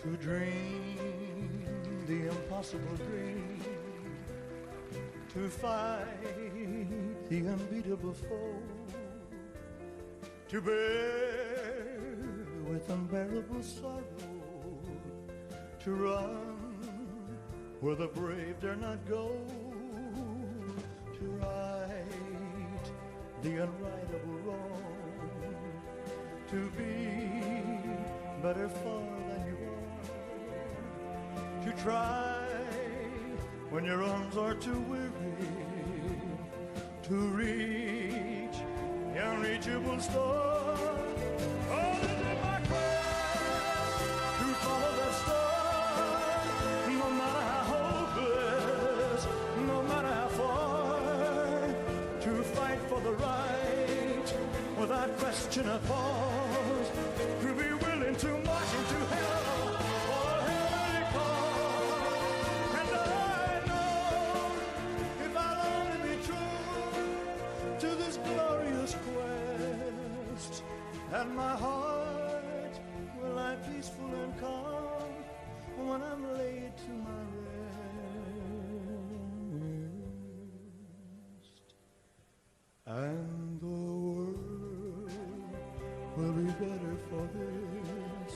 to dream the impossible dream, to fight the unbeatable foe, to bear with unbearable sorrow, to run where the brave dare not go, to right the unrightable wrong, to be better far than you are, to try when your arms are too weary, to reach the unreachable star. Oh, this is my quest, to follow that star, no matter how hopeless, no matter how far, to fight for the right without question or pause, to be willing to march into hell or heavenly call. And I know if I'll only be true to this glorious quest, and my heart will lie peaceful and calm when I'm laid to my rest. And the world will be better for this,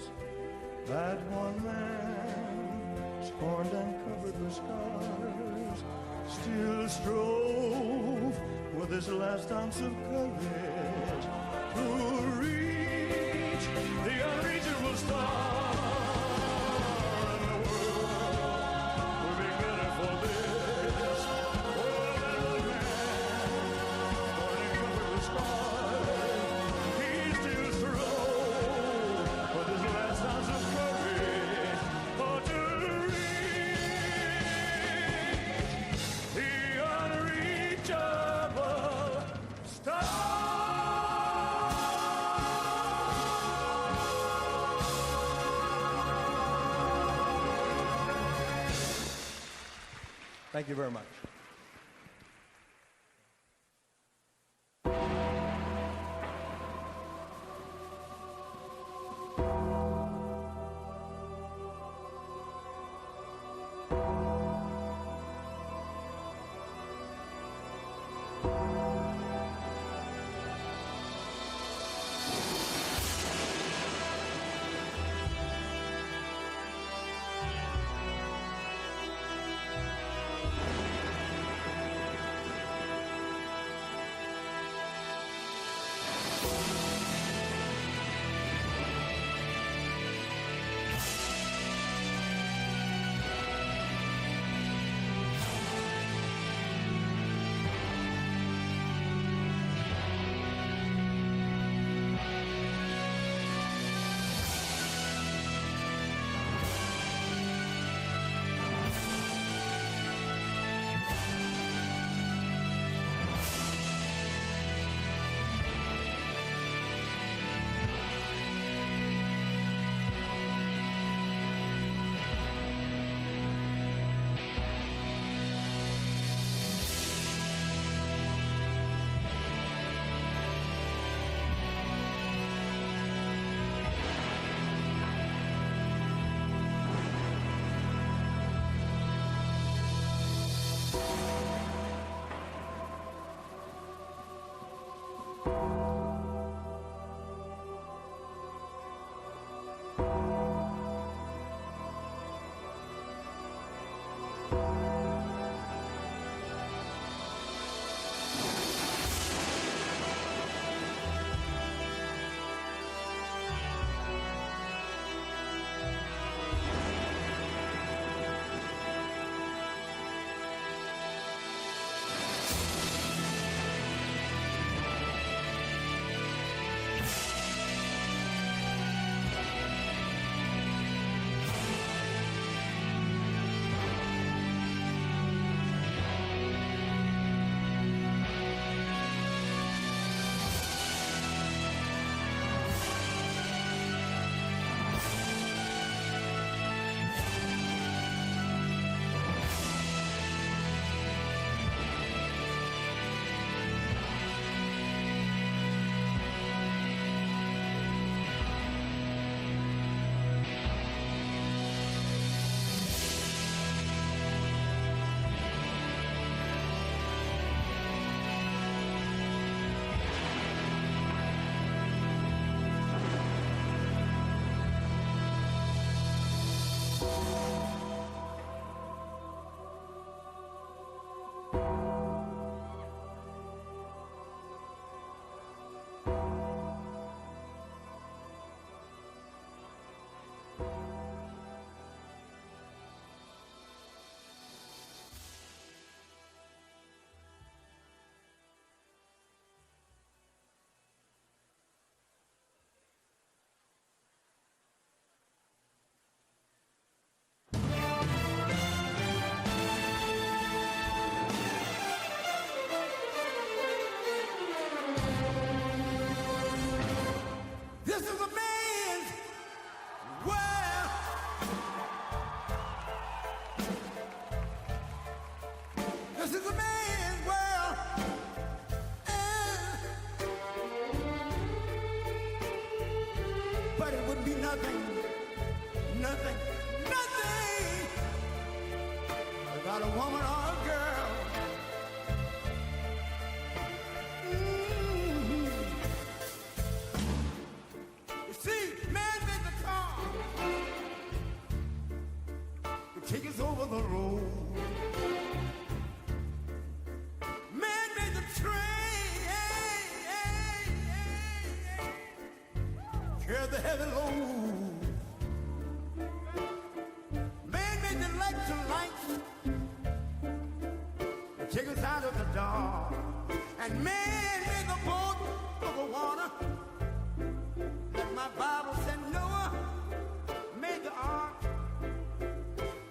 that one man, scorned and covered with scars, still strove with his last ounce of courage to reach the unreachable star. And the world will be better for this. Oh, that one man, scorned and covered with scars, he still strove with his last ounce of courage, oh, to reach the unreachable star. Thank you very much. wouldn't be nothing, nothing, nothing without a woman or a girl. You see, man made the car, to take us over the road. Man made the train, carry the heavy load. Man made the electric lights, to take us out of the dark. And man made the boat of the water, like my Bible said Noah made the ark.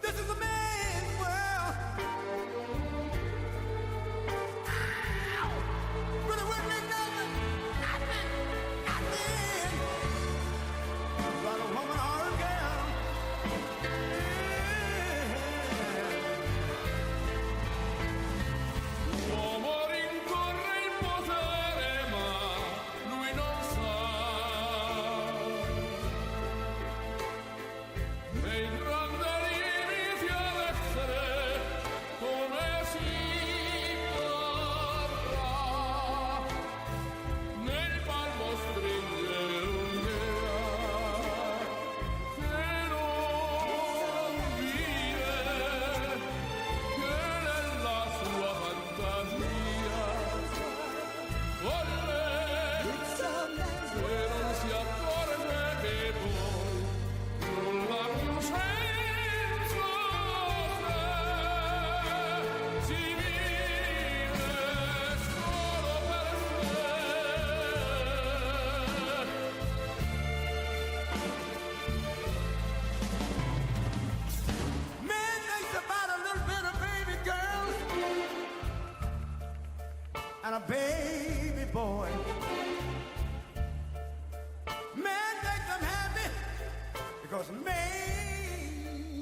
This is a man's world. Ow! But it wouldn't be nothing, nothing, nothing but a woman or a girl. L'uomo rincorre il potere, ma lui non sa. E il grande limiti ad essere come si parla. Nel palmo stringe un'idea che non vive, che nella sua fantasia volle, e non si accorge che poi nulla più senza sé, si vive solo per sé. Man thinks about a little bit of baby girls and a baby boy. Man makes them happy because man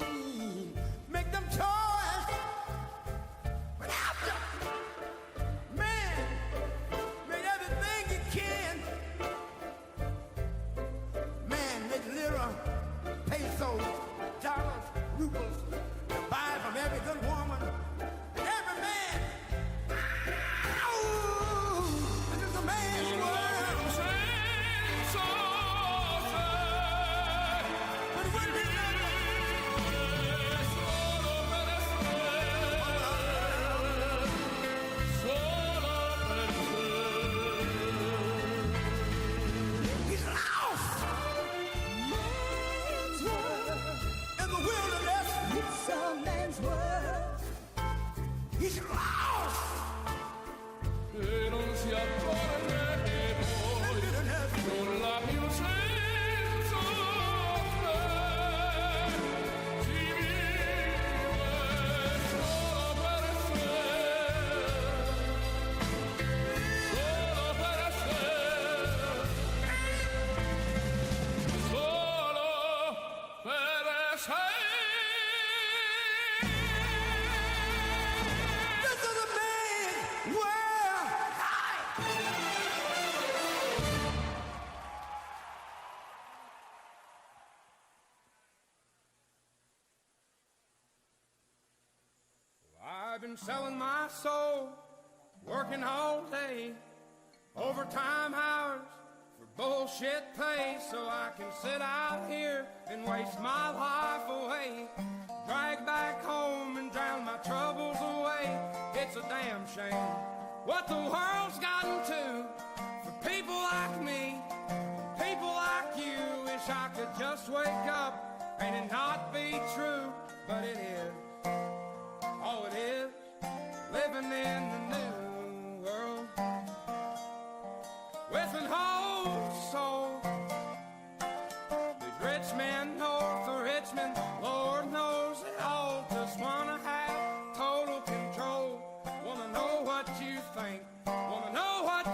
make them toys. But after man made everything he can, man made lira, pesos, dollars, rubles, to buy from every good woman and every man. Ow! This is a man's world. Senza sé, But it wouldn't be nothing. solo per sé, solo per sé. He's lost in the wilderness. It's a man's world. He's lost E non si accorge che in the poi wilderness. nulla più senza sé, si vive solo per sé, solo per sé, solo per sé. This is a man's world. I've been selling my soul, working all day, overtime hours for bullshit pay, so I can sit out here and waste my life away, drag back home and drown my troubles away. It's a damn shame what the world's gotten to for people like me, people like you. Wish I could just wake up and it not be true, but it is. Oh, it is living in the new world with an whole soul. These rich men north of Richmond, Lord knows they all just wanna have total control. Wanna know what you think, wanna know what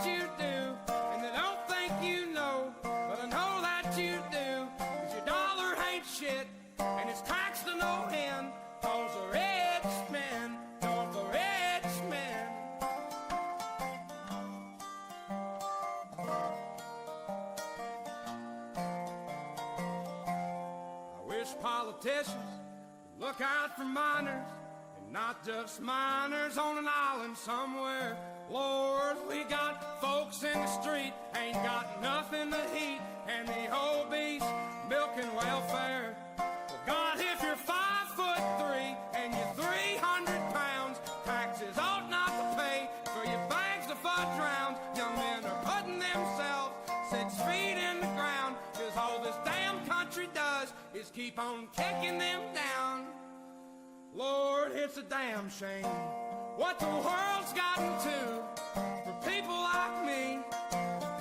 politicians look out for minors, and not just minors on an island somewhere. Lord, we got folks in the street, ain't got nothing to eat, and the obese milking welfare. Well, God, if you're 5'3" and you're 300 pounds, taxes ought not to pay for your bags of fudge rounds. Young men are putting themselves 6 feet in the ground, 'cause all this damn country does is keep on kicking them down. Lord, it's a damn shame what the world's gotten to for people like me,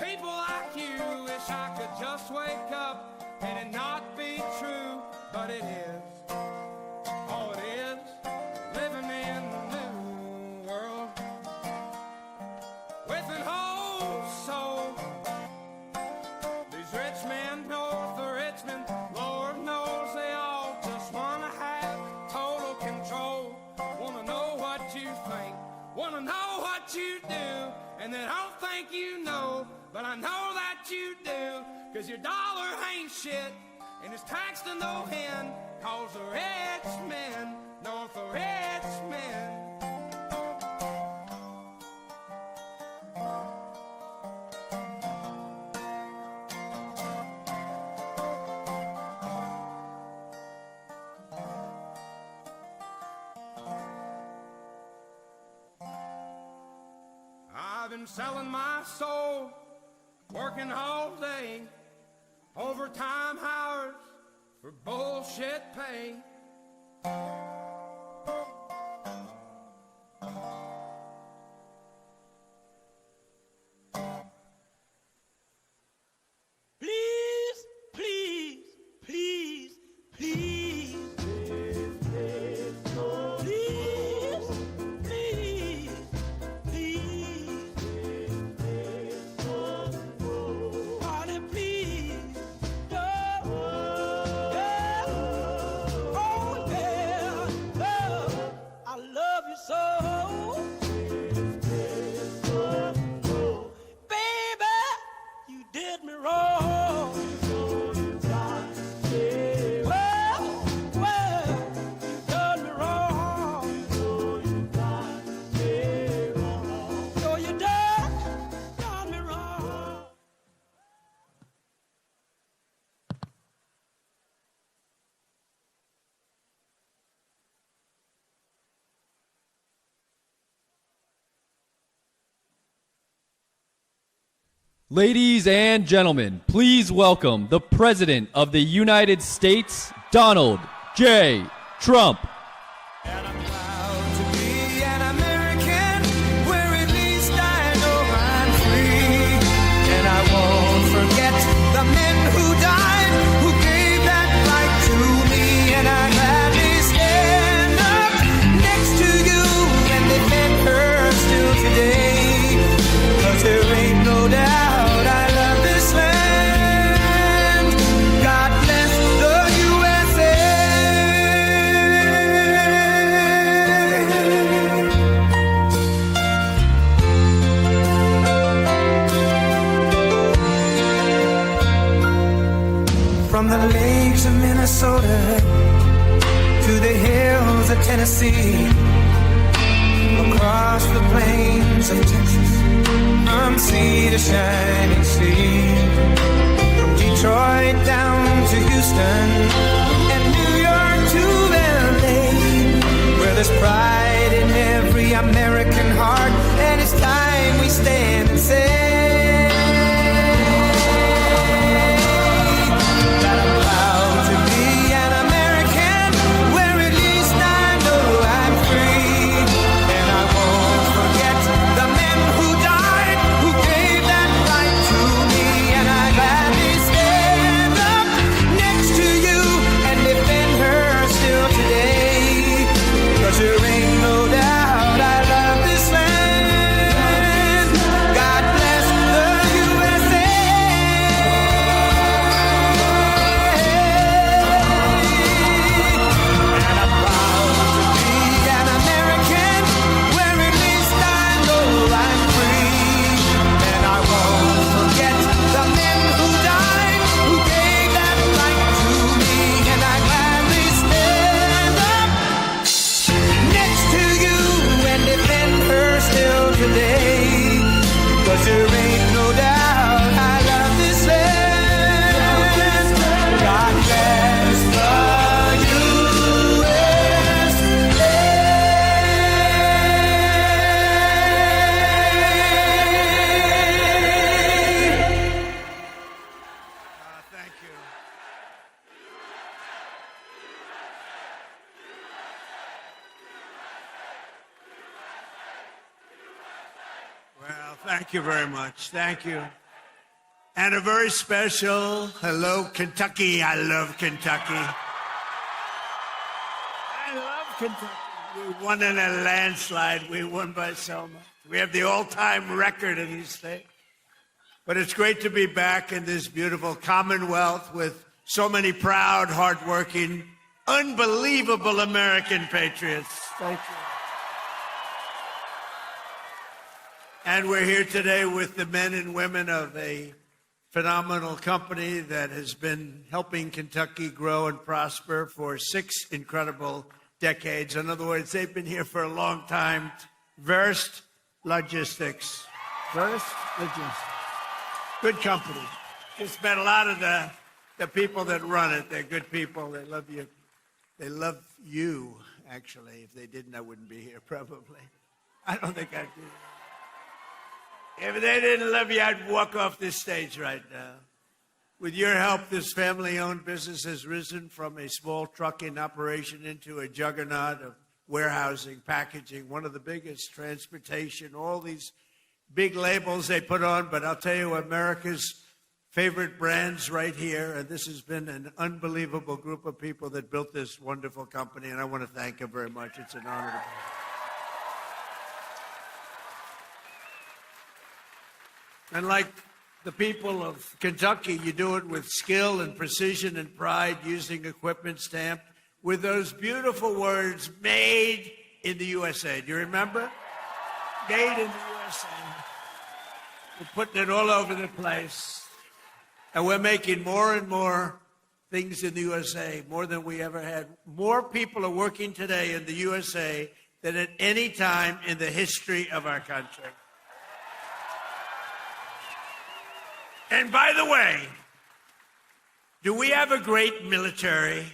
people like you. Wish I could just wake up and it not be true, but it is. Oh, it is living in the new world with an whole soul. These rich men north of Richmond, Lord knows they all just want to have total control. Want to know what you think, want to know what you do, and they don't think you know, but I know that you do. 'Cause your dollar ain't shit, and it's taxed to no end, 'cause the rich men north of Richmond. I've been selling my soul, working all day, overtime hours for bullshit pay. Please, please, please, please. Ladies and gentlemen, please welcome the President of the United States, Donald J. Trump. And I'm proud to be an American, where at least I know I'm free. And I won't forget the men who died, who gave that right to me. And I'd gladly stand up next to you and defend her still today. 'Cause there ain't no doubt I love this land. God bless the USA. From the lakes of Minnesota to the hills of Tennessee, across the plains of Texas, from sea to shining sea, from Detroit down to Houston and New York to LA, where there's pride in every American heart, and it's time we stand and say that I'm proud to be an American, where at least I know I'm free. And I won't forget the men who died, who gave that right to me. And I gladly stand up next to you and defend her still today. 'Cause there ain't no doubt I love Thank you very much. Thank you. And a very special hello, Kentucky. I love Kentucky. I love Kentucky. We won in a landslide. We won by so much. We have the all-time record in this state. But it's great to be back in this beautiful Commonwealth with so many proud, hardworking, unbelievable American patriots. Thank you. And we're here today with the men and women of a phenomenal company that has been helping Kentucky grow and prosper for 6 incredible decades. In other words, they've been here for a long time. Verst Logistics. Verst Logistics. Good company. Just met a lot of the people that run it. They're good people. They love you. They love you, actually. If they didn't, I wouldn't be here, probably. I don't think I'd be here. If they didn't love you, I'd walk off this stage right now. With your help, this family-owned business has risen from a small trucking operation into a juggernaut of warehousing, packaging, one of the biggest, transportation, all these big labels they put on. But I'll tell you, America's favorite brands right here, and this has been an unbelievable group of people that built this wonderful company, and I want to thank them very much. It's an honor to be here. And like the people of Kentucky, you do it with skill and precision and pride, using equipment stamped with those beautiful words, made in the USA. Do you remember? Made in the USA. We're putting it all over the place. And we're making more and more things in the USA, more than we ever had. More people are working today in the USA than at any time in the history of our country. And by the way, do we have a great military?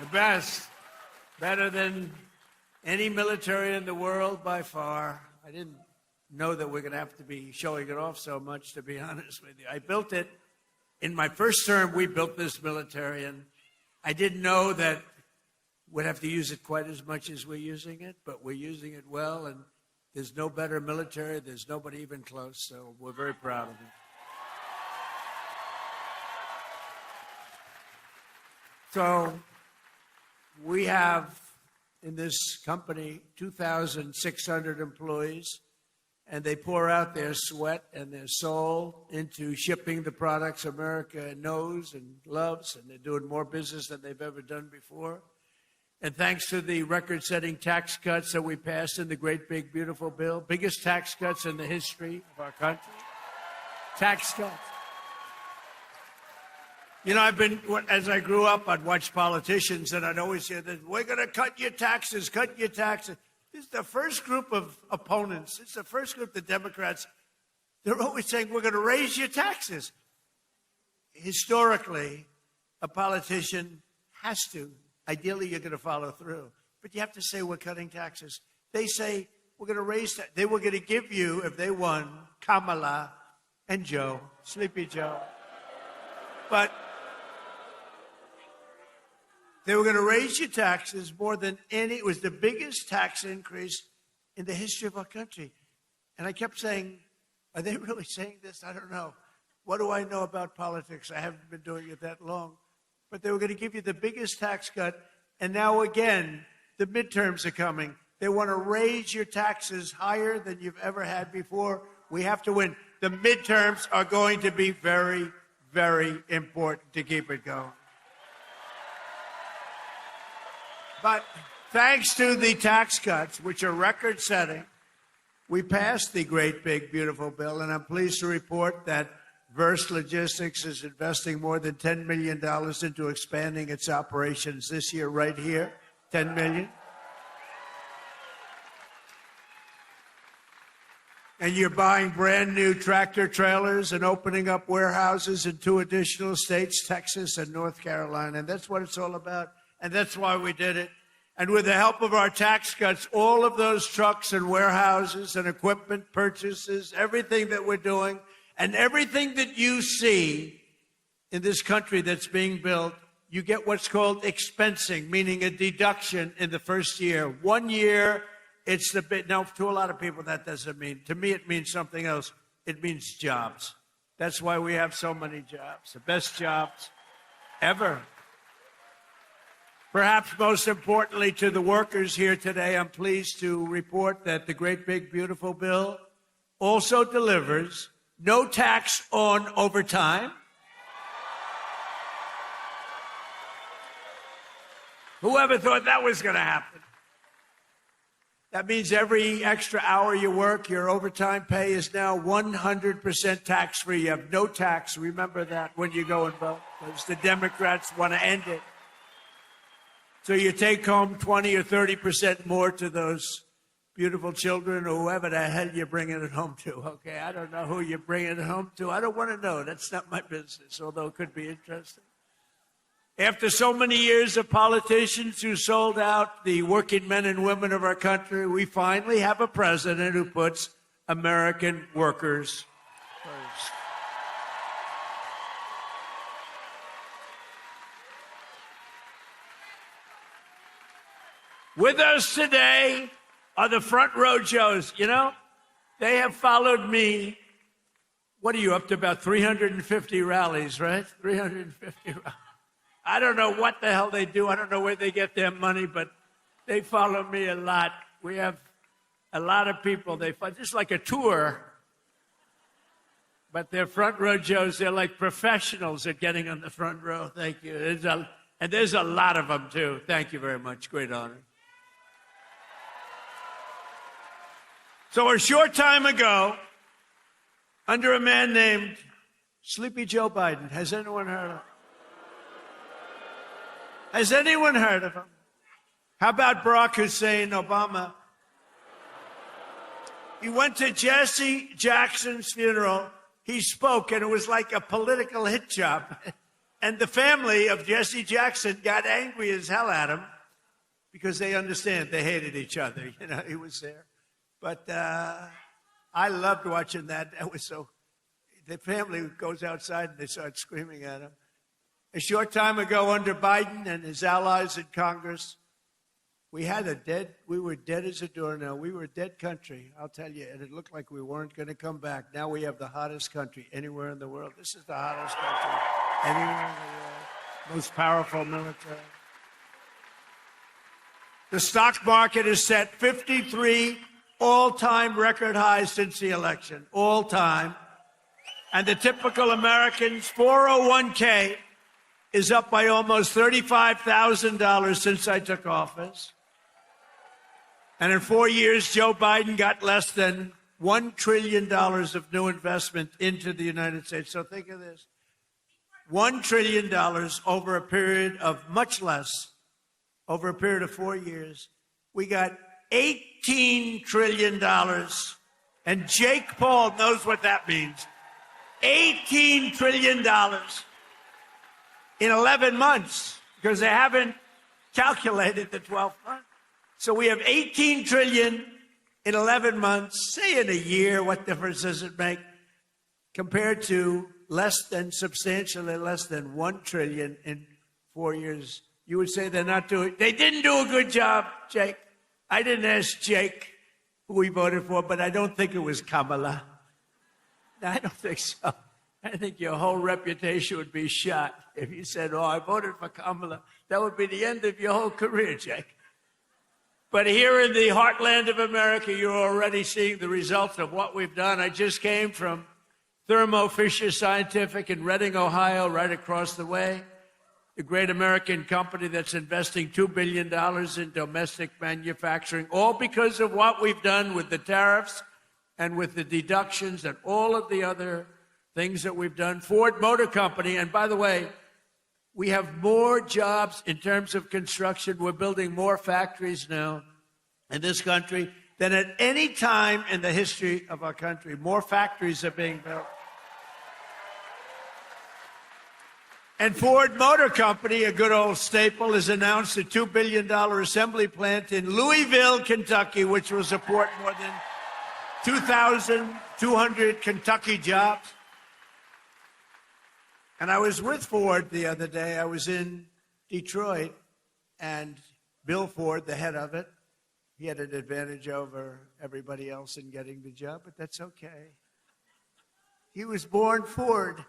The best. Better than any military in the world by far. I didn't know that we're going to have to be showing it off so much, to be honest with you. I built it. In my first term, we built this military, and I didn't know that we'd have to use it quite as much as we're using it, but we're using it well, and there's no better military. There's nobody even close, so we're very proud of it. So we have in this company 2,600 employees, and they pour out their sweat and their soul into shipping the products America knows and loves, and they're doing more business than they've ever done before. And thanks to the record-setting tax cuts that we passed in the great, big, beautiful bill, biggest tax cuts in the history of our country, tax cuts. You know, as I grew up, I'd watch politicians, and I'd always hear that, we're going to cut your taxes, cut your taxes. This is the first group of opponents. It's the first group, the Democrats. They're always saying, we're going to raise your taxes. Historically, a politician has to. Ideally, you're going to follow through. But you have to say, we're cutting taxes. They say, we're going to raise that. They were going to give you, if they won, Kamala and Joe, Sleepy Joe. But they were going to raise your taxes more than any. It was the biggest tax increase in the history of our country. And I kept saying, are they really saying this? I don't know. What do I know about politics? I haven't been doing it that long. But they were going to give you the biggest tax cut. And now, again, the midterms are coming. They want to raise your taxes higher than you've ever had before. We have to win. The midterms are going to be very, very important to keep it going. But thanks to the tax cuts, which are record-setting, we passed the great, big, beautiful bill. And I'm pleased to report that Verst Logistics is investing more than $10 million into expanding its operations this year, right here, $10 million. And you're buying brand new tractor trailers and opening up warehouses in 2 additional states, Texas and North Carolina. And that's what it's all about. And that's why we did it. And with the help of our tax cuts, all of those trucks and warehouses and equipment purchases, everything that we're doing, and everything that you see in this country that's being built you get what's called expensing, meaning a deduction in the first year. 1 year, it's the bit. Now, to a lot of people, that doesn't mean. To me, it means something else. It means jobs. That's why we have so many jobs, the best jobs ever. Perhaps most importantly to the workers here today, I'm pleased to report that the great big beautiful bill also delivers no tax on overtime. Whoever thought that was going to happen? That means every extra hour you work, your overtime pay is now 100% tax-free. You have no tax. Remember that when you go and vote, because the Democrats want to end it. So you take home 20 or 30% more to those beautiful children or whoever the hell you're bringing it home to, okay? I don't know who you're bringing it home to. I don't want to know. That's not my business, although it could be interesting. After so many years of politicians who sold out the working men and women of our country, we finally have a president who puts American workers first. With us today are the front row Joes. You know, they have followed me. What are you up to? About 350 rallies, right? 350 rallies. I don't know what the hell they do. I don't know where they get their money, but they follow me a lot. We have a lot of people. They follow, just like a tour, but they're front row Joes. They're like professionals at getting on the front row. Thank you. And there's a lot of them, too. Thank you very much. Great honor. So a short time ago, under a man named Sleepy Joe Biden, has anyone heard of him? Has anyone heard of him? How about Barack Hussein Obama? He went to Jesse Jackson's funeral. He spoke, and it was like a political hit job. And the family of Jesse Jackson got angry as hell at him because they understand they hated each other. You know, he was there. But I loved watching that. That was so. The family goes outside and they start screaming at him. A short time ago, under Biden and his allies in Congress, we were dead as a doornail. We were a dead country, I'll tell you, and it looked like we weren't going to come back. Now we have the hottest country anywhere in the world. This is the hottest country anywhere in the world. Most powerful military. The stock market has set 53 all-time record highs since the election, all time. And the typical American's 401k is up by almost $35,000 since I took office. And in 4 years, Joe Biden got less than $1 trillion of new investment into the United States. So think of this. $1 trillion over a period of much less, over a period of 4 years. We got $18 trillion. And Jake Paul knows what that means. $18 trillion in 11 months, because they haven't calculated the 12th month. So we have 18 trillion in 11 months. Say in a year, what difference does it make? Compared to substantially less than 1 trillion in 4 years. You would say they didn't do a good job, Jake. I didn't ask Jake who he voted for, but I don't think it was Kamala. No, I don't think so. I think your whole reputation would be shot if you said, oh, I voted for Kamala. That would be the end of your whole career, Jake. But here in the heartland of America, you're already seeing the results of what we've done. I just came from Thermo Fisher Scientific in Reading, Ohio, right across the way. The great American company that's investing $2 billion in domestic manufacturing, all because of what we've done with the tariffs and with the deductions and all of the other things that we've done. Ford Motor Company, and by the way, we have more jobs in terms of construction. We're building more factories now in this country than at any time in the history of our country. More factories are being built. And Ford Motor Company, a good old staple, has announced a $2 billion assembly plant in Louisville, Kentucky, which will support more than 2,200 Kentucky jobs. And I was with Ford the other day. I was in Detroit, and Bill Ford, the head of it, he had an advantage over everybody else in getting the job, but that's okay. He was born Ford,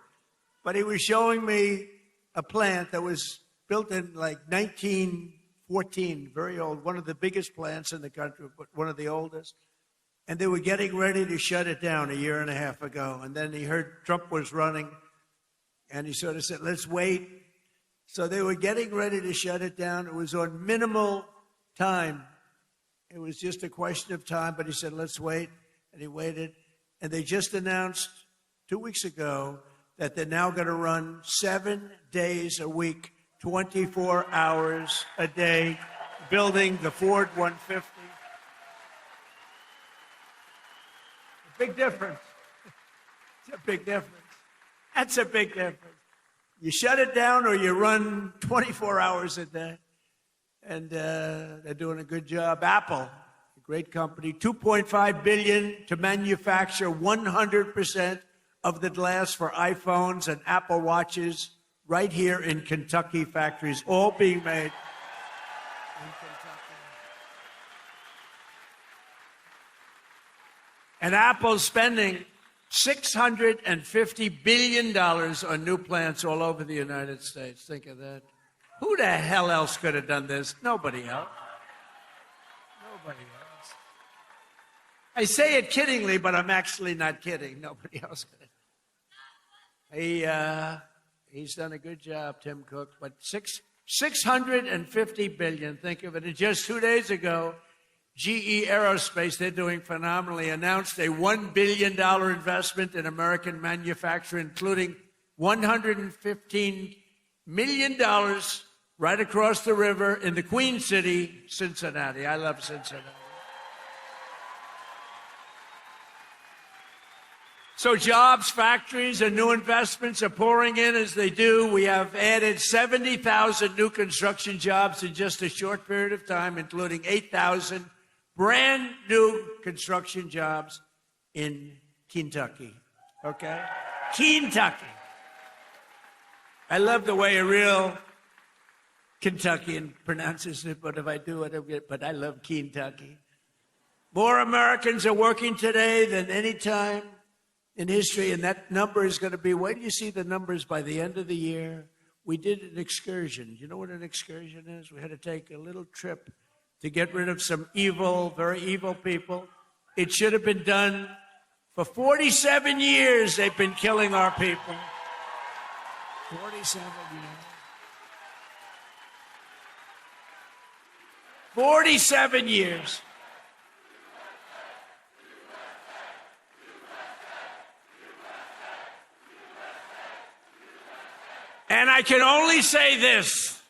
but he was showing me a plant that was built in like 1914, very old, one of the biggest plants in the country, but one of the oldest. And they were getting ready to shut it down a year and a half ago. And then he heard Trump was running, and he sort of said, let's wait. So they were getting ready to shut it down. It was on minimal time. It was just a question of time, but he said, let's wait. And he waited. And they just announced 2 weeks ago that they're now going to run 7 days a week, 24 hours a day, building the Ford 150. A big difference. It's a big difference. That's a big difference. You shut it down or you run 24 hours a day. And they're doing a good job. Apple, a great company, $2.5 billion to manufacture 100% of the glass for iPhones and Apple Watches right here in Kentucky factories, all being made in Kentucky. And Apple's spending $650 billion on new plants all over the United States. Think of that. Who the hell else could have done this? Nobody else. Nobody else. I say it kiddingly, but I'm actually not kidding. Nobody else could have. He's done a good job, Tim Cook. But $650 billion, think of it. And just 2 days ago, GE Aerospace, they're doing phenomenally, announced a $1 billion investment in American manufacturing, including $115 million right across the river in the Queen City, Cincinnati. I love Cincinnati. So jobs, factories, and new investments are pouring in as they do. We have added 70,000 new construction jobs in just a short period of time, including 8,000 brand new construction jobs in Kentucky. Okay? Kentucky. I love the way a real Kentuckian pronounces it, but if I do it, but I love Kentucky. More Americans are working today than any time in history, and that number is going to be, wait till you see the numbers by the end of the year. We did an excursion. You know what an excursion is? We had to take a little trip to get rid of some evil, very evil people. It should have been done for 47 years. They've been killing our people. 47 years. 47 years. And I can only say this.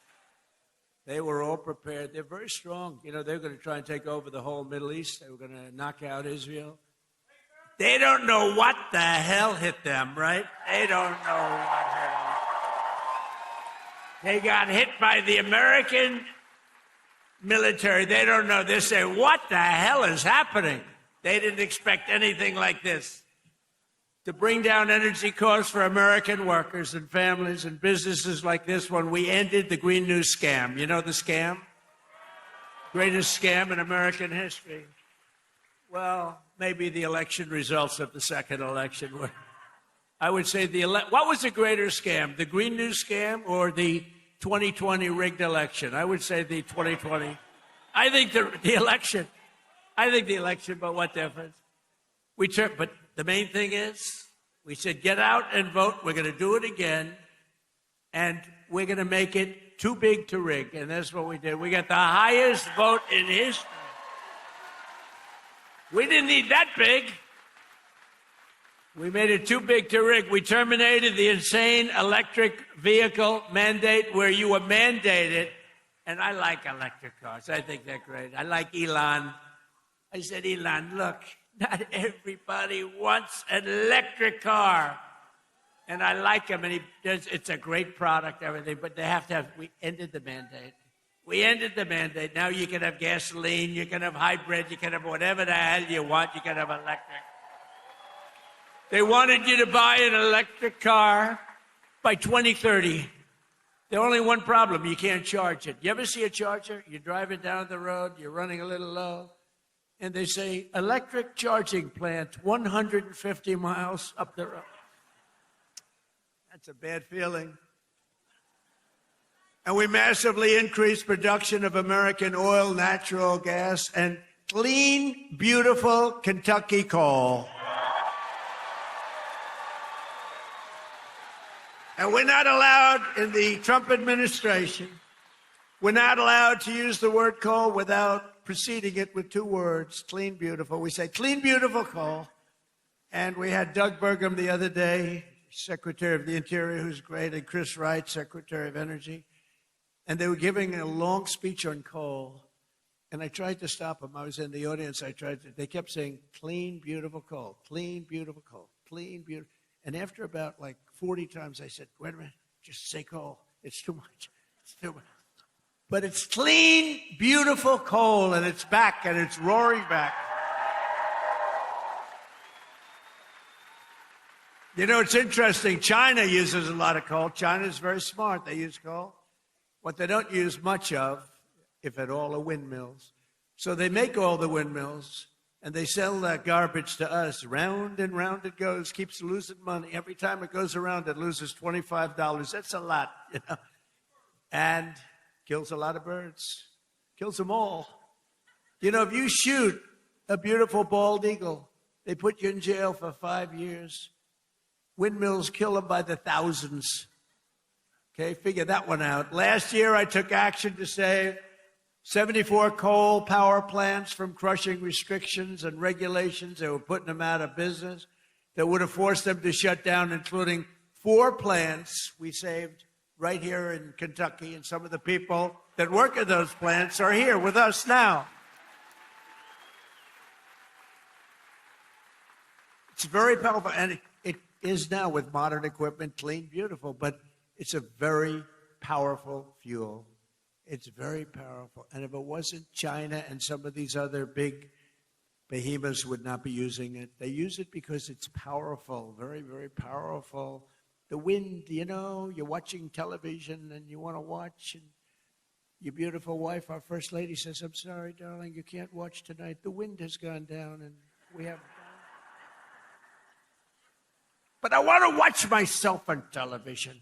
They were all prepared. They're very strong. You know, they're going to try and take over the whole Middle East. They were going to knock out Israel. They don't know what the hell hit them, right? They don't know what hit them. They got hit by the American military. They don't know. They say, what the hell is happening? They didn't expect anything like this. To bring down energy costs for American workers and families and businesses like this one, we ended the Green New scam. You know the scam? Greatest scam in American history. Well, maybe the election results of the second election were. I would say what was the greater scam, the Green New scam or the 2020 rigged election? I would say the 2020. I think the election. I think the election, but what difference? But the main thing is, we said, get out and vote. We're going to do it again, and we're going to make it too big to rig. And that's what we did. We got the highest vote in history. We didn't need that big. We made it too big to rig. We terminated the insane electric vehicle mandate where you were mandated. And I like electric cars. I think they're great. I like Elon. I said, Elon, look. Not everybody wants an electric car. And I like him, and it's a great product, everything, but they have to have, we ended the mandate. We ended the mandate. Now you can have gasoline, you can have hybrid, you can have whatever the hell you want, you can have electric. They wanted you to buy an electric car by 2030. There's only one problem. You can't charge it. You ever see a charger? You're driving down the road, you're running a little low, and they say, electric charging plant 150 miles up the road. That's a bad feeling. And we massively increased production of American oil, natural gas, and clean, beautiful Kentucky coal. And we're not allowed in the Trump administration, we're not allowed to use the word coal without preceding it with two words, clean, beautiful. We say clean, beautiful coal. And we had Doug Burgum the other day, Secretary of the Interior, who's great, and Chris Wright, Secretary of Energy. And they were giving a long speech on coal. And I tried to stop them. I was in the audience. They kept saying, clean, beautiful coal, clean, beautiful coal, clean, beautiful. And after about like 40 times, I said, wait a minute, just say coal. It's too much. It's too much. But it's clean, beautiful coal, and it's back, and it's roaring back. You know, it's interesting. China uses a lot of coal. China's very smart. They use coal. What they don't use much of, if at all, are windmills. So they make all the windmills, and they sell that garbage to us. Round and round it goes, keeps losing money. Every time it goes around, it loses $25. That's a lot, you know. And kills a lot of birds. Kills them all. You know, if you shoot a beautiful bald eagle, they put you in jail for 5 years. Windmills kill them by the thousands. Okay, figure that one out. Last year, I took action to save 74 coal power plants from crushing restrictions and regulations that were putting them out of business, that would have forced them to shut down, including 4 plants we saved right here in Kentucky. And some of the people that work at those plants are here with us now. It's very powerful, and it is now with modern equipment, clean, beautiful, but it's a very powerful fuel. It's very powerful. And if it wasn't, China and some of these other big behemoths would not be using it. They use it because it's powerful, very, very powerful. The wind, you know, you're watching television and you want to watch, and your beautiful wife, our First Lady, says, I'm sorry, darling, you can't watch tonight. The wind has gone down and we have... But I want to watch myself on television.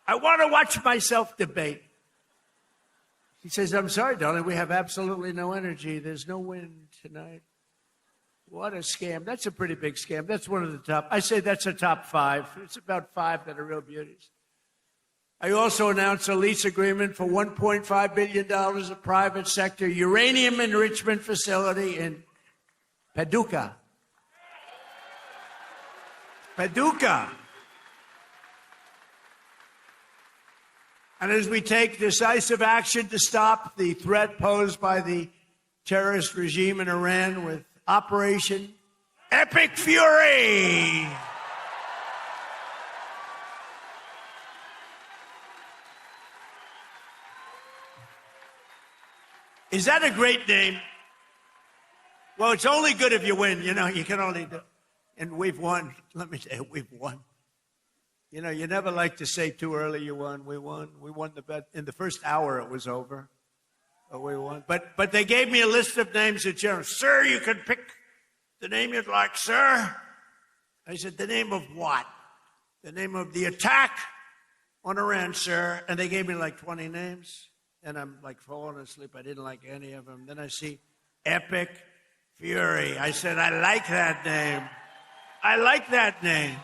I want to watch myself debate. He says, I'm sorry, darling, we have absolutely no energy. There's no wind tonight. What a scam. That's a pretty big scam. That's one of the top. I say that's a top 5. It's about 5 that are real beauties. I also announced a lease agreement for $1.5 billion of private sector uranium enrichment facility in Paducah. Paducah. And as we take decisive action to stop the threat posed by the terrorist regime in Iran with Operation Epic Fury. Is that a great name? Well, it's only good if you win. You know, you can only do. And we've won. Let me tell you, we've won. You know, you never like to say too early you won. We won. We won the bet. In the first hour, it was over. But we won. But they gave me a list of names at general. Sir, you can pick the name you'd like, sir. I said, the name of what? The name of the attack on Iran, sir. And they gave me like 20 names. And I'm like falling asleep. I didn't like any of them. Then I see Epic Fury. I said, I like that name. I like that name.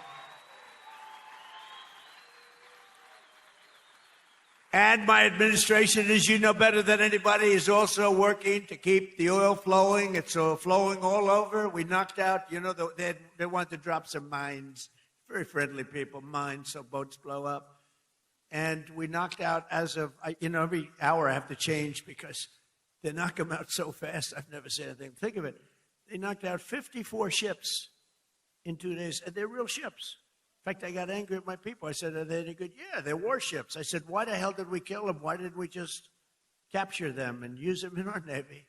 And my administration, as you know better than anybody, is also working to keep the oil flowing. It's flowing all over. We knocked out, you know, they want to drop some mines. Very friendly people, mines, so boats blow up. And we knocked out as of, you know, every hour I have to change because they knock them out so fast. I've never seen anything. Think of it. They knocked out 54 ships in 2 days, and they're real ships. In fact, I got angry at my people. I said, are they any good? Yeah, they're warships. I said, why the hell did we kill them? Why didn't we just capture them and use them in our Navy?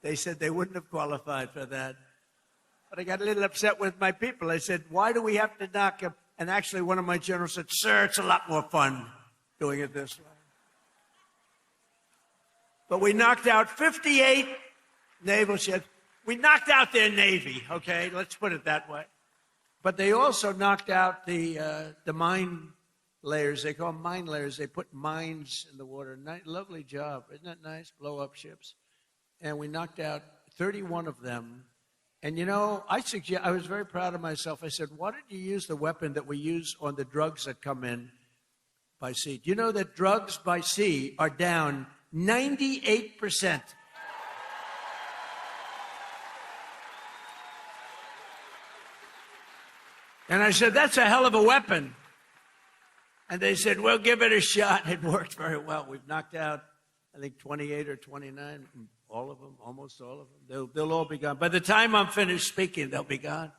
They said they wouldn't have qualified for that. But I got a little upset with my people. I said, why do we have to knock them? And actually, one of my generals said, "Sir, it's a lot more fun doing it this way." But we knocked out 58 naval ships. We knocked out their Navy, okay? Let's put it that way. But they also knocked out the mine layers. They call them mine layers. They put mines in the water. Lovely job. Isn't that nice? Blow up ships. And we knocked out 31 of them. And, you know, I was very proud of myself. I said, why didn't you use the weapon that we use on the drugs that come in by sea? Do you know that drugs by sea are down 98%? And I said, that's a hell of a weapon. And they said, well, give it a shot. It worked very well. We've knocked out, I think, 28 or 29, all of them, almost all of them. They'll all be gone. By the time I'm finished speaking, they'll be gone.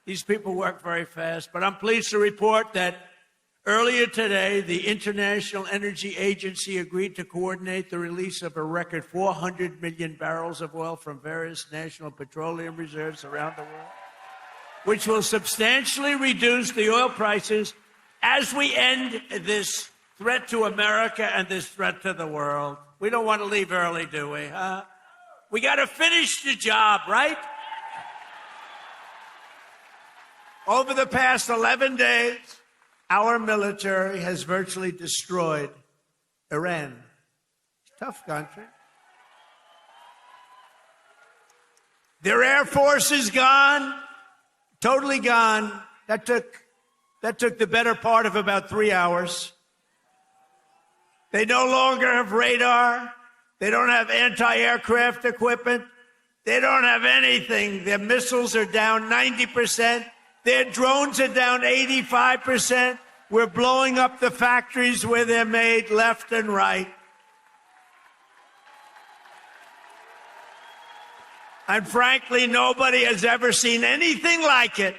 These people work very fast. But I'm pleased to report that earlier today, the International Energy Agency agreed to coordinate the release of a record 400 million barrels of oil from various national petroleum reserves around the world, which will substantially reduce the oil prices as we end this threat to America and this threat to the world. We don't want to leave early, do we? Huh? We got to finish the job, right? Over the past 11 days, our military has virtually destroyed Iran. Tough country. Their air force is gone, totally gone. That took the better part of about 3 hours. They no longer have radar. They don't have anti-aircraft equipment. They don't have anything. Their missiles are down 90%. Their drones are down 85%. We're blowing up the factories where they're made left and right. And frankly, nobody has ever seen anything like it.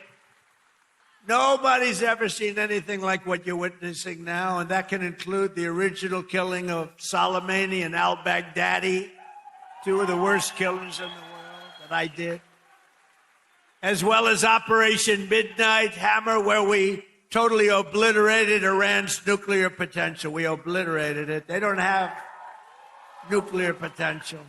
Nobody's ever seen anything like what you're witnessing now, and that can include the original killing of Soleimani and al-Baghdadi, two of the worst killers in the world that I did, as well as Operation Midnight Hammer, where we totally obliterated Iran's nuclear potential. We obliterated it. They don't have nuclear potential.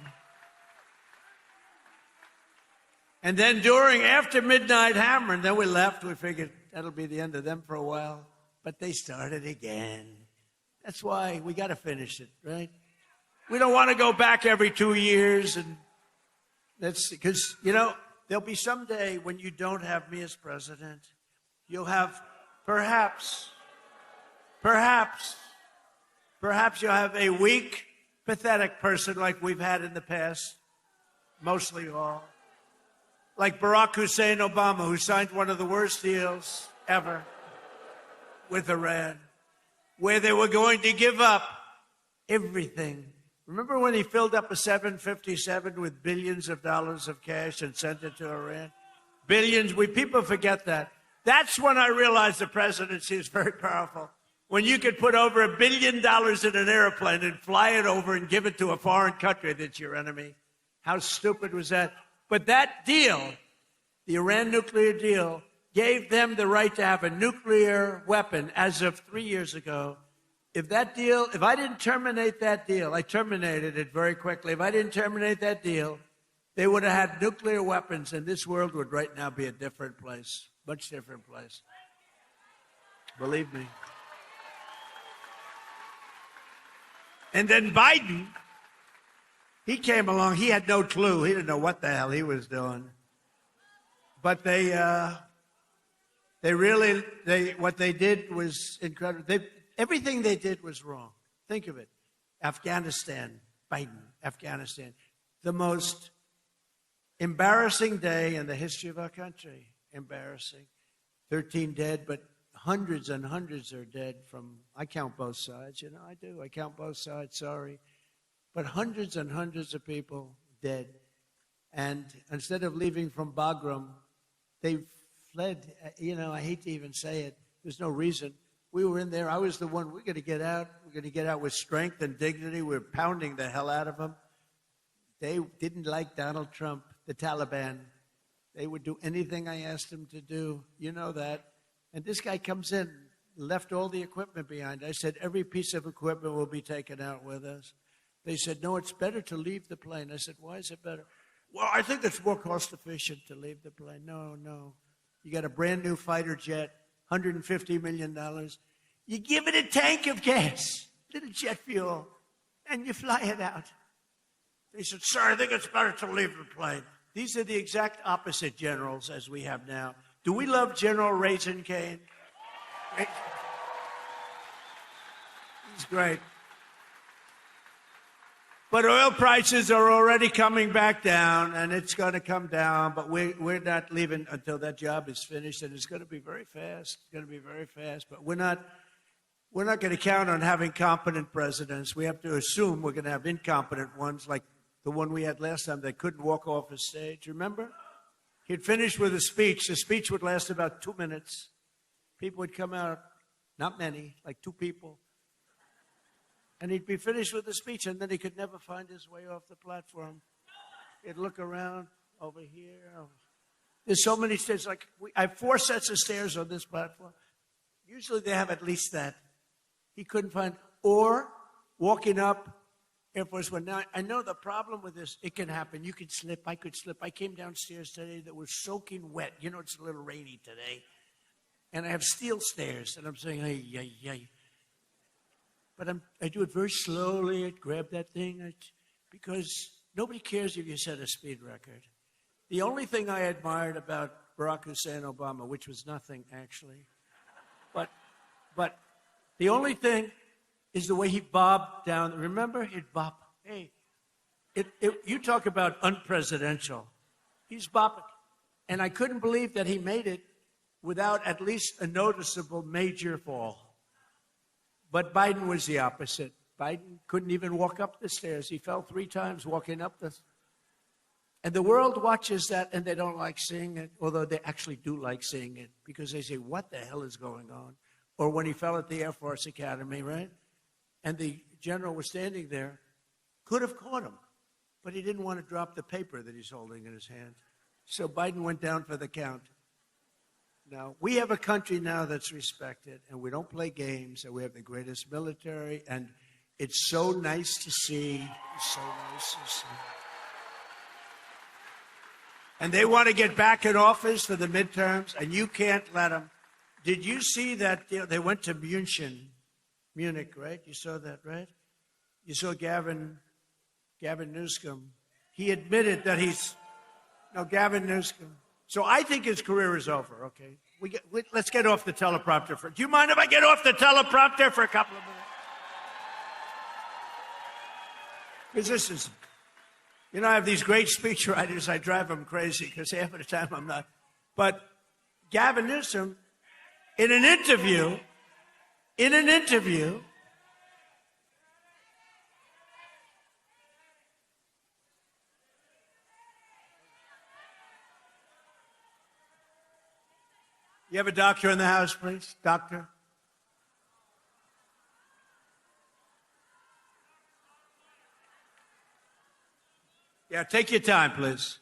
And then after Midnight Hammer, and then we left, we figured that'll be the end of them for a while. But they started again. That's why we got to finish it, right? We don't want to go back every 2 years. And that's because, you know, there'll be some day when you don't have me as president. You'll have perhaps you'll have a weak, pathetic person like we've had in the past, mostly all. Like Barack Hussein Obama, who signed one of the worst deals ever with Iran, where they were going to give up everything. Remember when he filled up a 757 with billions of dollars of cash and sent it to Iran? Billions. People forget that. That's when I realized the presidency is very powerful. When you could put over $1 billion in an airplane and fly it over and give it to a foreign country that's your enemy. How stupid was that? But that deal, the Iran nuclear deal, gave them the right to have a nuclear weapon as of 3 years ago. If I didn't terminate that deal, I terminated it very quickly. If I didn't terminate that deal, they would have had nuclear weapons, and this world would right now be a different place, much different place. Believe me. And then Biden, he came along. He had no clue. He didn't know what the hell he was doing. But what they did was incredible. Everything they did was wrong. Think of it. Afghanistan, Biden, Afghanistan. The most embarrassing day in the history of our country. Embarrassing. 13 dead, but hundreds and hundreds are dead from, I count both sides. You know, I do. I count both sides, sorry. But hundreds and hundreds of people dead. And instead of leaving from Bagram, they fled. You know, I hate to even say it. There's no reason. We were in there. I was the one. We're going to get out. We're going to get out with strength and dignity. We're pounding the hell out of them. They didn't like Donald Trump, the Taliban. They would do anything I asked them to do. You know that. And this guy comes in, left all the equipment behind. I said, every piece of equipment will be taken out with us. They said, no, it's better to leave the plane. I said, why is it better? Well, I think it's more cost efficient to leave the plane. No. You got a brand new fighter jet, $150 million. You give it a tank of gas, little jet fuel, and you fly it out. They said, sir, I think it's better to leave the plane. These are the exact opposite generals as we have now. Do we love General Raisin Cane? He's great. But oil prices are already coming back down, and it's going to come down. But we're not leaving until that job is finished, and it's going to be very fast. It's going to be very fast. But we're not going to count on having competent presidents. We have to assume we're going to have incompetent ones, like the one we had last time that couldn't walk off a stage. Remember? He'd finish with a speech. The speech would last about 2 minutes. People would come out, not many, like 2 people. And he'd be finished with the speech, and then he could never find his way off the platform. He'd look around over here. There's so many stairs. Like I have 4 sets of stairs on this platform. Usually they have at least that. He couldn't find. Or walking up Air Force One. Now, I know the problem with this, it can happen. You could slip. I could slip. I came downstairs today that was soaking wet. You know, it's a little rainy today. And I have steel stairs. And I'm saying, hey. But I do it very slowly. I grab that thing because nobody cares if you set a speed record. The only thing I admired about Barack Hussein Obama, which was nothing actually, but the only thing is the way he bobbed down. Remember, he'd bob. Hey, you talk about unpresidential. He's bobbing, and I couldn't believe that he made it without at least a noticeable major fall. But Biden was the opposite. Biden couldn't even walk up the stairs. He fell 3 times walking up the. And the world watches that, and they don't like seeing it, although they actually do like seeing it, because they say, what the hell is going on? Or when he fell at the Air Force Academy, right? And the general was standing there, could have caught him, but he didn't want to drop the paper that he's holding in his hand. So Biden went down for the count. Now, we have a country now that's respected, and we don't play games, and we have the greatest military, and it's so nice to see. It's so nice to see. And they want to get back in office for the midterms, and you can't let them. Did you see that they went to Munich, right? You saw that, right? You saw Gavin Newsom. He admitted that Gavin Newsom. So I think his career is over, okay? Let's get off the teleprompter. Do you mind if I get off the teleprompter for a couple of minutes? Because this is, I have these great speech writers. I drive them crazy because half of the time I'm not. But Gavin Newsom, in an interview, you have a doctor in the house, please? Doctor? Yeah, take your time, please.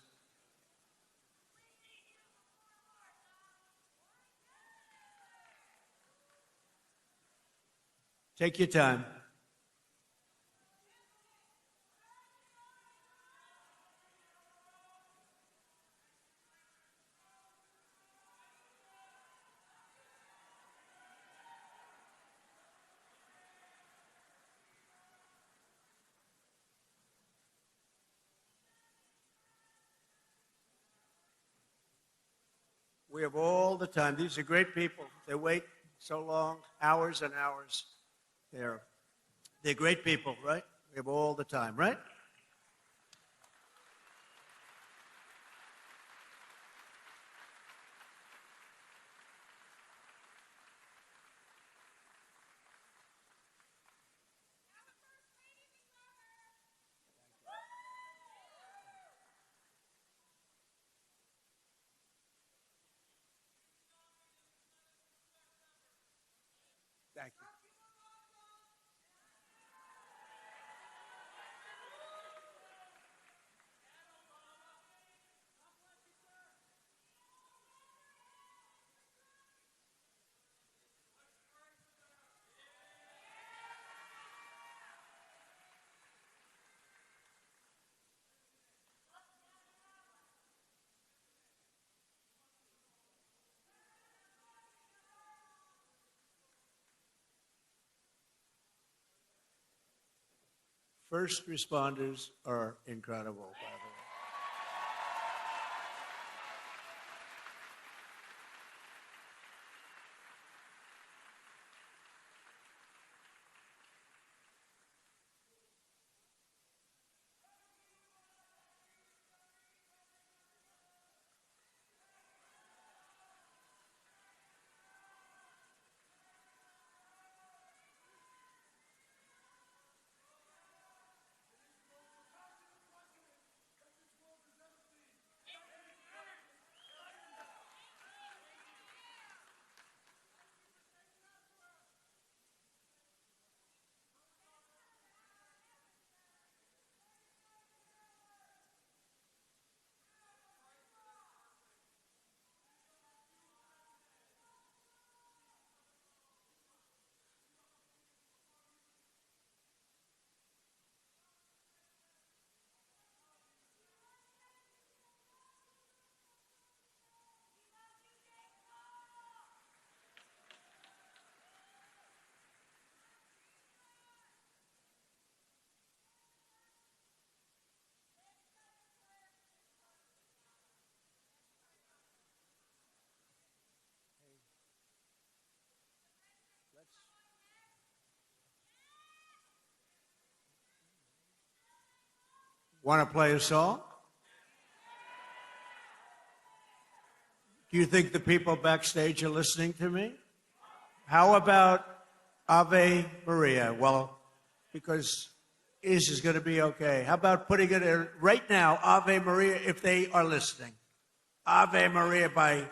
Take your time. We have all the time. These are great people. They wait so long, hours and hours. They're great people, right? We have all the time, right? Thank you. first responders are incredible, by the way. Want to play a song? Do you think the people backstage are listening to me? How about Ave Maria? Well, because is going to be okay. How about putting it in right now, Ave Maria, if they are listening? Ave Maria by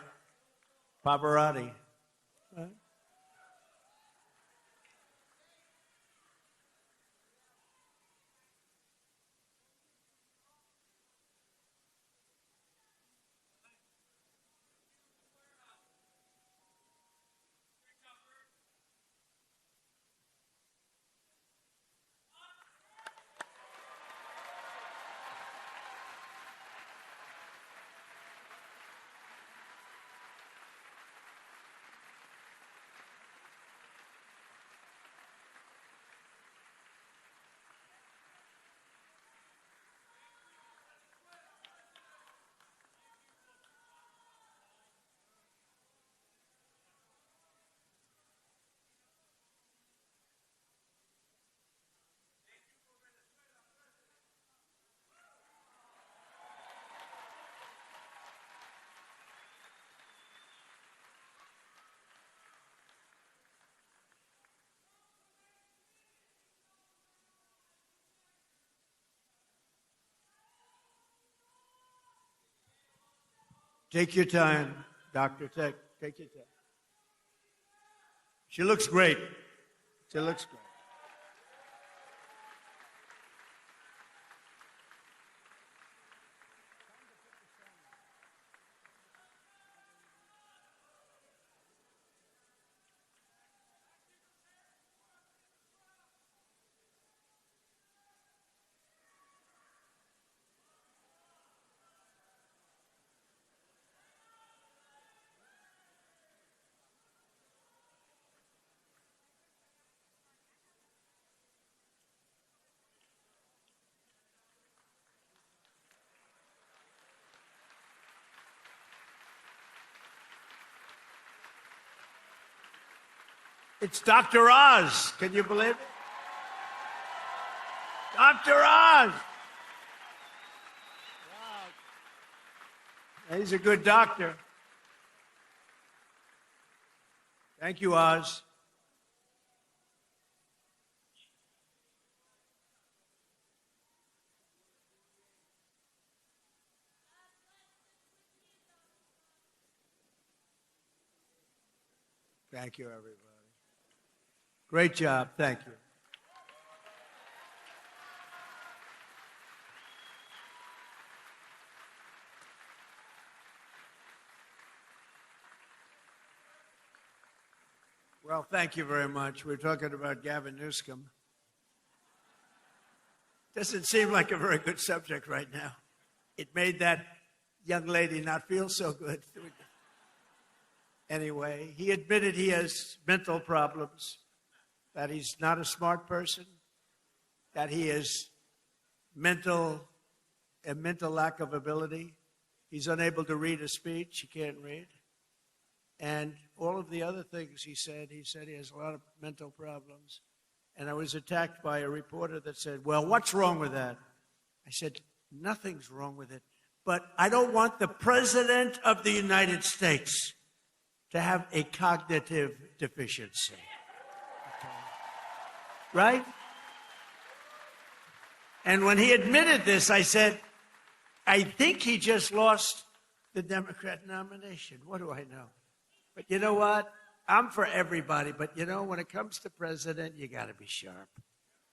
Pavarotti. Take your time, doctor. Take your time. She looks great. She looks great. It's Dr. Oz. Can you believe it? Dr. Oz. Wow. He's a good doctor. Thank you, Oz. Thank you, everybody. Great job. Thank you. Well, thank you very much. We're talking about Gavin Newsom. Doesn't seem like a very good subject right now. It made that young lady not feel so good. Anyway, he admitted he has mental problems, that he's not a smart person, that he is a mental lack of ability. He's unable to read a speech. He can't read. And all of the other things he said he has a lot of mental problems. And I was attacked by a reporter that said, well, what's wrong with that? I said, nothing's wrong with it. But I don't want the President of the United States to have a cognitive deficiency. Okay. Right? And when he admitted this, I said, I think he just lost the Democrat nomination. What do I know? But you know what? I'm for everybody. But you know, when it comes to president, you got to be sharp.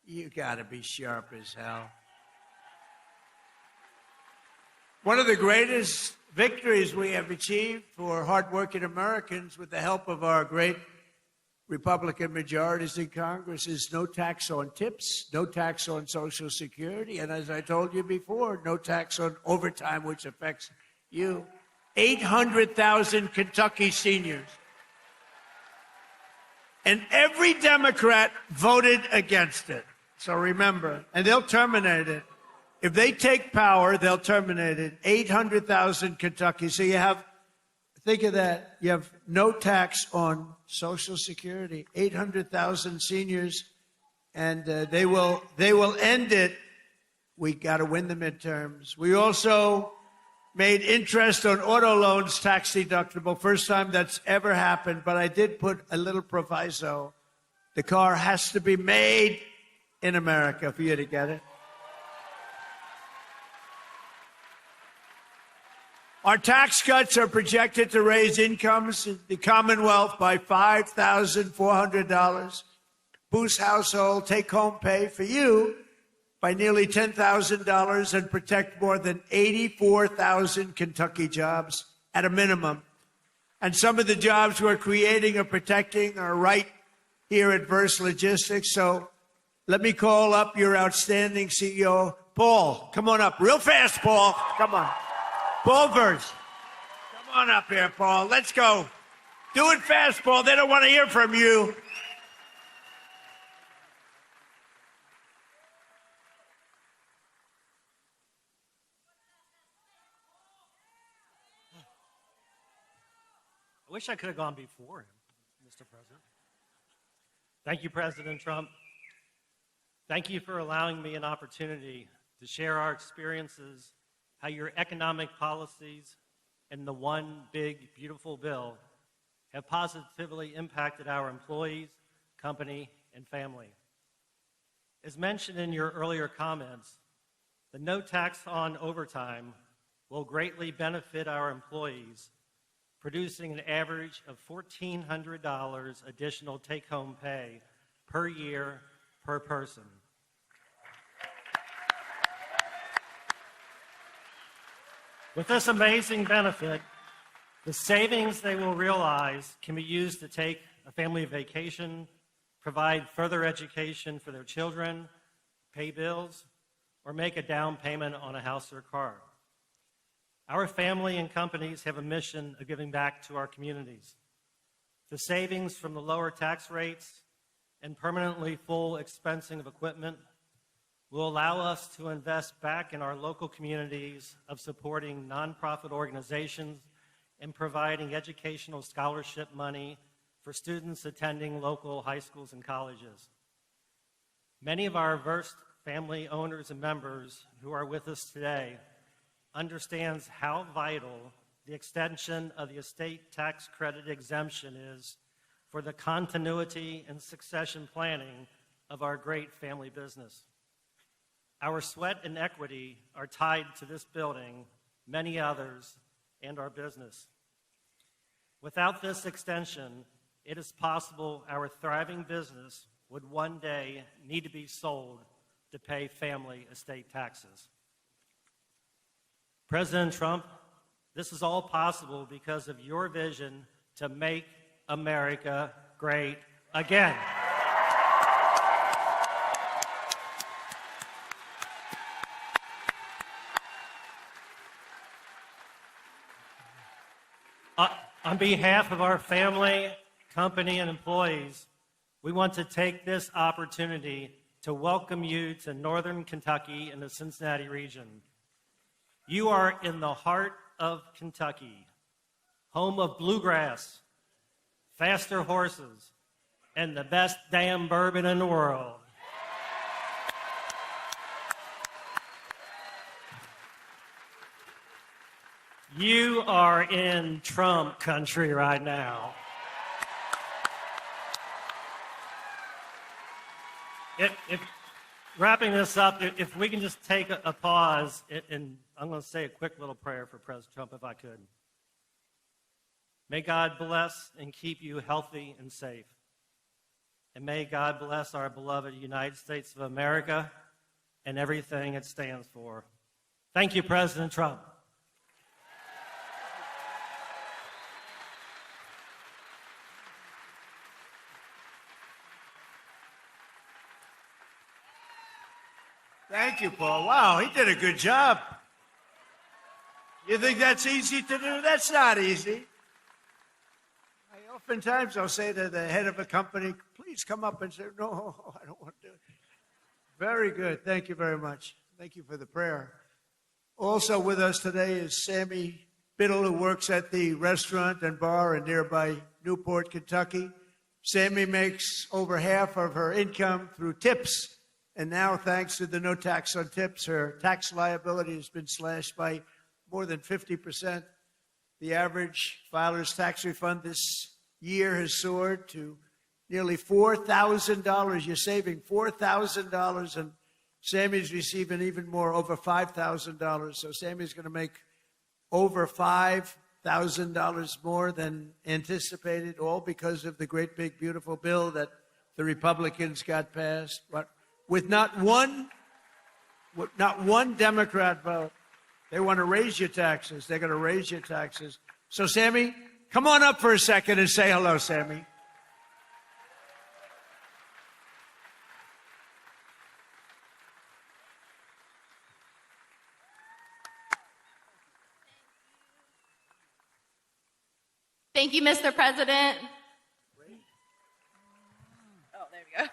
You got to be sharp as hell. One of the greatest victories we have achieved for hardworking Americans with the help of our great Republican majorities in Congress is no tax on tips, no tax on Social Security, and as I told you before, no tax on overtime, which affects you. 800,000 Kentucky seniors. And every Democrat voted against it. So remember, and they'll terminate it. If they take power, they'll terminate it. 800,000 Kentucky. So you have, think of that. You have no tax on Social Security. 800,000 seniors, and they will end it. We got to win the midterms. We also made interest on auto loans tax deductible. First time that's ever happened, but I did put a little proviso. The car has to be made in America for you to get it. Our tax cuts are projected to raise incomes in the Commonwealth by $5,400, boost household take-home pay for you by nearly $10,000, and protect more than 84,000 Kentucky jobs at a minimum. And some of the jobs we're creating or protecting are right here at Verst Logistics. So let me call up your outstanding CEO, Paul. Come on up real fast, Paul. Come on. Paul Verst. Come on up here, Paul. Let's go. Do it fast, Paul. They don't want to hear from you. I wish I could have gone before him, Mr. President. Thank you, President Trump. Thank you for allowing me an opportunity to share our experiences, how your economic policies and the one big, beautiful bill have positively impacted our employees, company, and family. As mentioned in your earlier comments, the no tax on overtime will greatly benefit our employees, producing an average of $1,400 additional take-home pay per year per person. With this amazing benefit, the savings they will realize can be used to take a family vacation, provide further education for their children, pay bills, or make a down payment on a house or car. Our family and companies have a mission of giving back to our communities. The savings from the lower tax rates and permanently full expensing of equipment will allow us to invest back in our local communities of supporting nonprofit organizations and providing educational scholarship money for students attending local high schools and colleges. Many of our Verst family owners and members who are with us today understands how vital the extension of the estate tax credit exemption is for the continuity and succession planning of our great family business. Our sweat and equity are tied to this building, many others, and our business. Without this extension, it is possible our thriving business would one day need to be sold to pay family estate taxes. President Trump, this is all possible because of your vision to make America great again. On behalf of our family, company, and employees, we want to take this opportunity to welcome you to Northern Kentucky and the Cincinnati region. You are in the heart of Kentucky, home of bluegrass, faster horses, and the best damn bourbon in the world. You are in Trump country right now. Wrapping this up, if we can just take a pause, and I'm going to say a quick little prayer for President Trump, if I could. May God bless and keep you healthy and safe. And may God bless our beloved United States of America and everything it stands for. Thank you, President Trump. Thank you, Paul. Wow, he did a good job. You think that's easy to do? That's not easy. Oftentimes I'll say to the head of a company, please come up and say, no, I don't want to do it. Very good. Thank you very much. Thank you for the prayer. Also with us today is Sammy Biddle, who works at the restaurant and bar in nearby Newport, Kentucky. Sammy makes over half of her income through tips. And now, thanks to the no tax on tips, her tax liability has been slashed by more than 50%. The average filer's tax refund this year has soared to nearly $4,000. You're saving $4,000, and Sammy's receiving even more, over $5,000. So Sammy's going to make over $5,000 more than anticipated, all because of the great, big, beautiful bill that the Republicans got passed. But with not one Democrat vote. They want to raise your taxes. They're going to raise your taxes. So, Sammy, come on up for a second and say hello, Sammy. Thank you, Mr. President. Oh, there we go.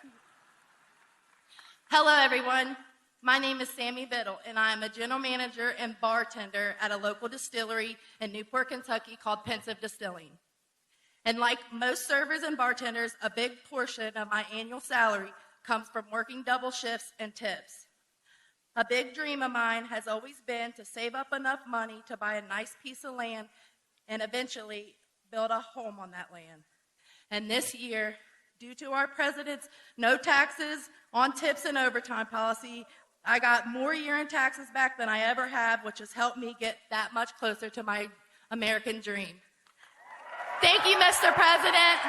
Hello, everyone. My name is Sammy Biddle, and I am a general manager and bartender at a local distillery in Newport, Kentucky called Pensive Distilling. And like most servers and bartenders, a big portion of my annual salary comes from working double shifts and tips. A big dream of mine has always been to save up enough money to buy a nice piece of land and eventually build a home on that land. And this year, due to our president's no taxes on tips and overtime policy, I got more year-end taxes back than I ever have, which has helped me get that much closer to my American dream. Thank you, Mr. President.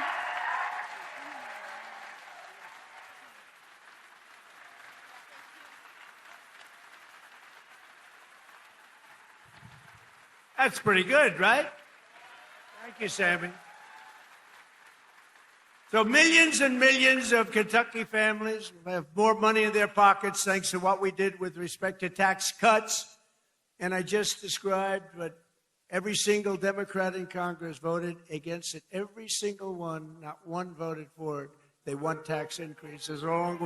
That's pretty good, right? Thank you, Sammy. So millions and millions of Kentucky families have more money in their pockets thanks to what we did with respect to tax cuts. And I just described what every single Democrat in Congress voted against it. Every single one, not one voted for it. They want tax increases, along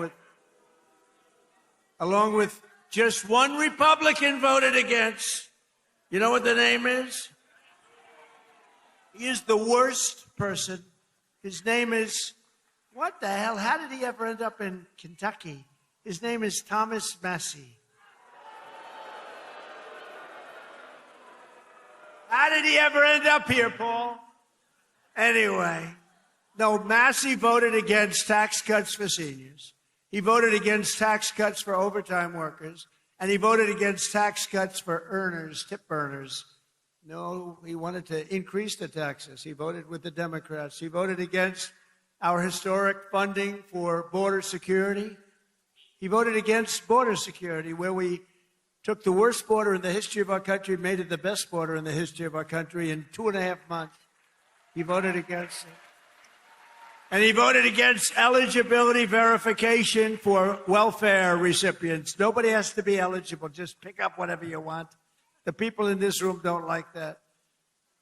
with just one Republican voted against. You know what the name is? He is the worst person. His name is, what the hell? How did he ever end up in Kentucky? His name is Thomas Massie. How did he ever end up here, Paul? Anyway, no, Massie voted against tax cuts for seniors. He voted against tax cuts for overtime workers. And he voted against tax cuts for earners, tip earners. No, he wanted to increase the taxes. He voted with the Democrats. He voted against our historic funding for border security. He voted against border security, where we took the worst border in the history of our country, made it the best border in the history of our country in 2.5 months. He voted against it. And he voted against eligibility verification for welfare recipients. Nobody has to be eligible. Just pick up whatever you want. The people in this room don't like that.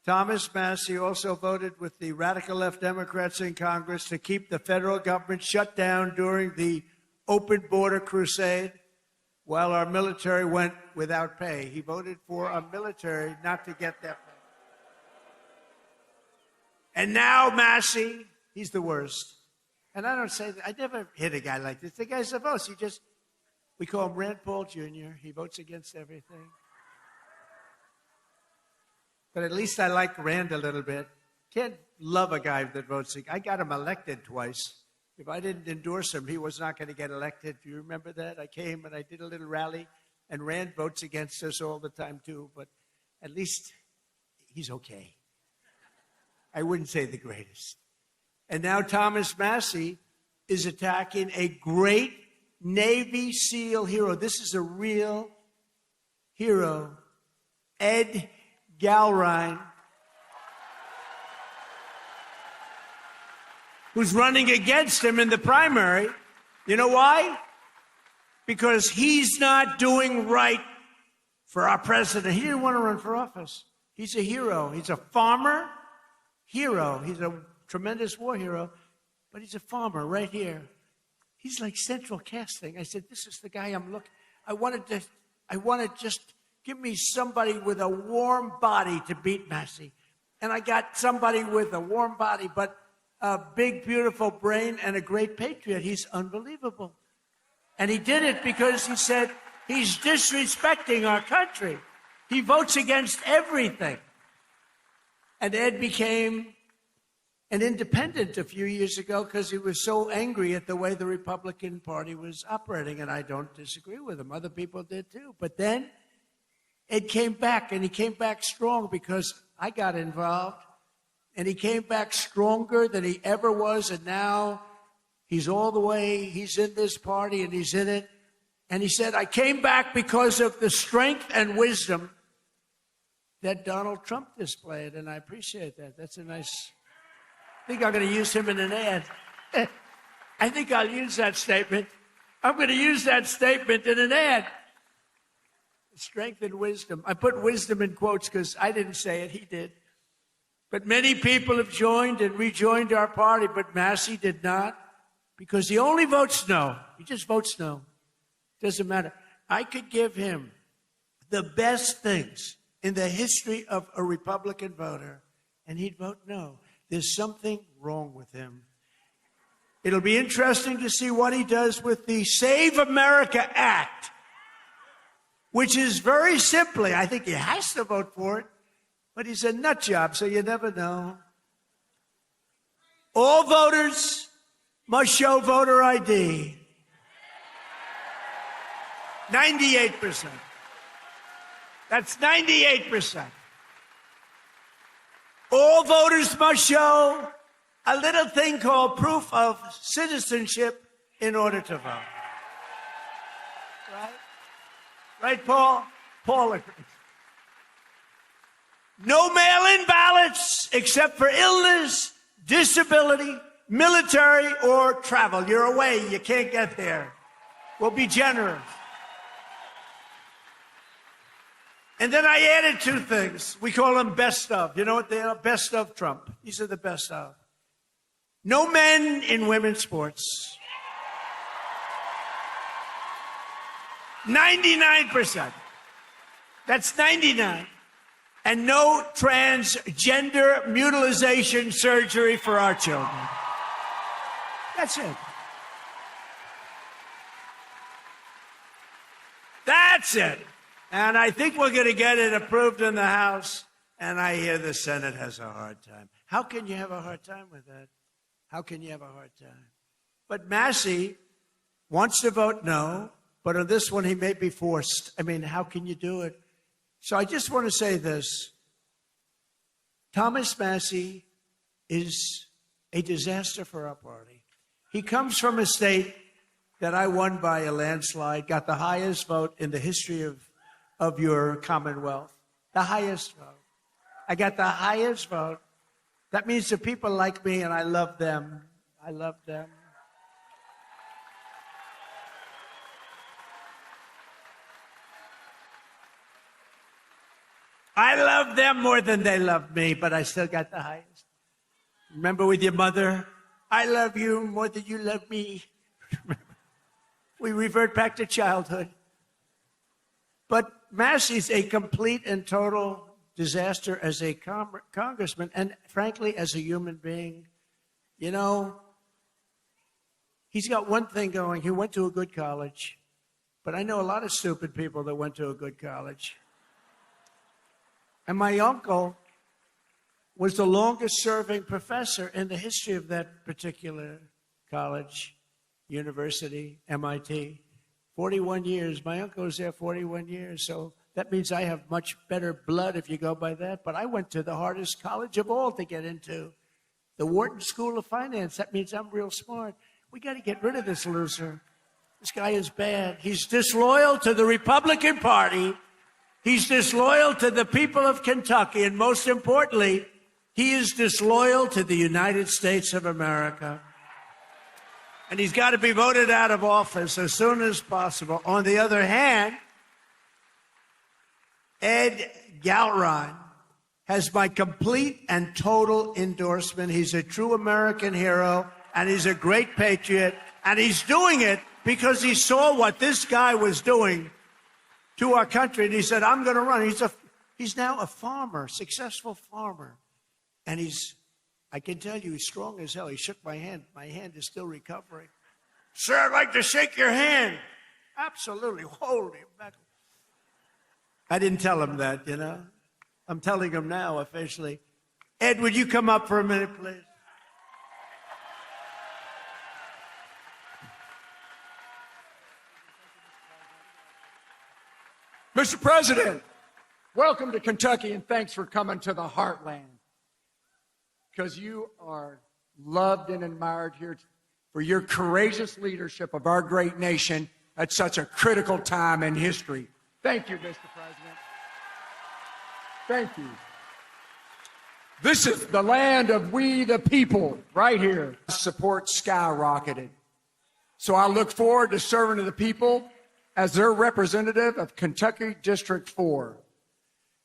Thomas Massie also voted with the radical left Democrats in Congress to keep the federal government shut down during the open border crusade while our military went without pay. He voted for our military not to get that pay. And now Massey, he's the worst. And I don't say that. I never hit a guy like this. The guy's the most. We call him Rand Paul Jr. He votes against everything. But at least I like Rand a little bit. Can't love a guy that votes. I got him elected twice. If I didn't endorse him, he was not going to get elected. Do you remember that? I came and I did a little rally, and Rand votes against us all the time too, but at least he's okay. I wouldn't say the greatest. And now Thomas Massey is attacking a great Navy SEAL hero. This is a real hero, Ed Galrine, who's running against him in the primary. You know why? Because he's not doing right for our president. He didn't want to run for office. He's a hero. He's a farmer hero. He's a tremendous war hero, but he's a farmer right here. He's like central casting. I said, this is the guy I'm looking. I wanted to just give me somebody with a warm body to beat Massey. And I got somebody with a warm body, but a big, beautiful brain and a great patriot. He's unbelievable. And he did it because he said he's disrespecting our country. He votes against everything. And Ed became an independent a few years ago because he was so angry at the way the Republican Party was operating. And I don't disagree with him. Other people did too. But then Ed came back, and he came back strong because I got involved. And he came back stronger than he ever was, and now he's all the way, he's in this party, and he's in it. And he said, I came back because of the strength and wisdom that Donald Trump displayed, and I appreciate that. That's a nice, I think I'm going to use him in an ad. I think I'll use that statement. I'm going to use that statement in an ad. Strength and wisdom. I put wisdom in quotes because I didn't say it, he did. But many people have joined and rejoined our party, but Massey did not, because he only votes no. He just votes no. Doesn't matter. I could give him the best things in the history of a Republican voter, and he'd vote no. There's something wrong with him. It'll be interesting to see what he does with the Save America Act, which is very simply, I think he has to vote for it, but he's a nut job, so you never know. All voters must show voter ID. 98%. That's 98%. All voters must show a little thing called proof of citizenship in order to vote. Right? Right, Paul? Paul agrees. No mail-in ballots except for illness, disability, military, or travel. You're away. You can't get there. We'll be generous. And then I added two things. We call them best of. You know what they are? Best of Trump. These are the best of. No men in women's sports. 99%. That's 99. And no transgender mutilization surgery for our children. That's it. That's it. And I think we're going to get it approved in the House, and I hear the Senate has a hard time. How can you have a hard time with that? How can you have a hard time? But Massey wants to vote no, but on this one he may be forced. I mean, how can you do it? So I just want to say this. Thomas Massey is a disaster for our party. He comes from a state that I won by a landslide, got the highest vote in the history of your Commonwealth. The highest vote. I got the highest vote. That means the people like me, and I love them. I love them. I love them more than they love me, but I still got the highest. Remember with your mother, I love you more than you love me. We revert back to childhood. But Massey's a complete and total disaster as a congressman and, frankly, as a human being. You know, he's got one thing going. He went to a good college. But I know a lot of stupid people that went to a good college. And my uncle was the longest-serving professor in the history of that particular college, university, MIT. 41 years. My uncle was there 41 years, so that means I have much better blood if you go by that. But I went to the hardest college of all to get into, the Wharton School of Finance. That means I'm real smart. We got to get rid of this loser. This guy is bad. He's disloyal to the Republican Party. He's disloyal to the people of Kentucky. And most importantly, he is disloyal to the United States of America. And he's got to be voted out of office as soon as possible. On the other hand, Ed Galron has my complete and total endorsement. He's a true American hero, and he's a great patriot, and he's doing it because he saw what this guy was doing to our country, and he said, I'm going to run. He's now a farmer, successful farmer, and I can tell you, he's strong as hell. He shook my hand. My hand is still recovering. Sir, I'd like to shake your hand. Absolutely. Holy mackerel. I didn't tell him that, you know. I'm telling him now officially. Ed, would you come up for a minute, please? Mr. President, welcome to Kentucky, and thanks for coming to the heartland. Because you are loved and admired here for your courageous leadership of our great nation at such a critical time in history. Thank you, Mr. President. Thank you. This is the land of we the people, right here. Support skyrocketed. So I look forward to serving the people as their representative of Kentucky District 4.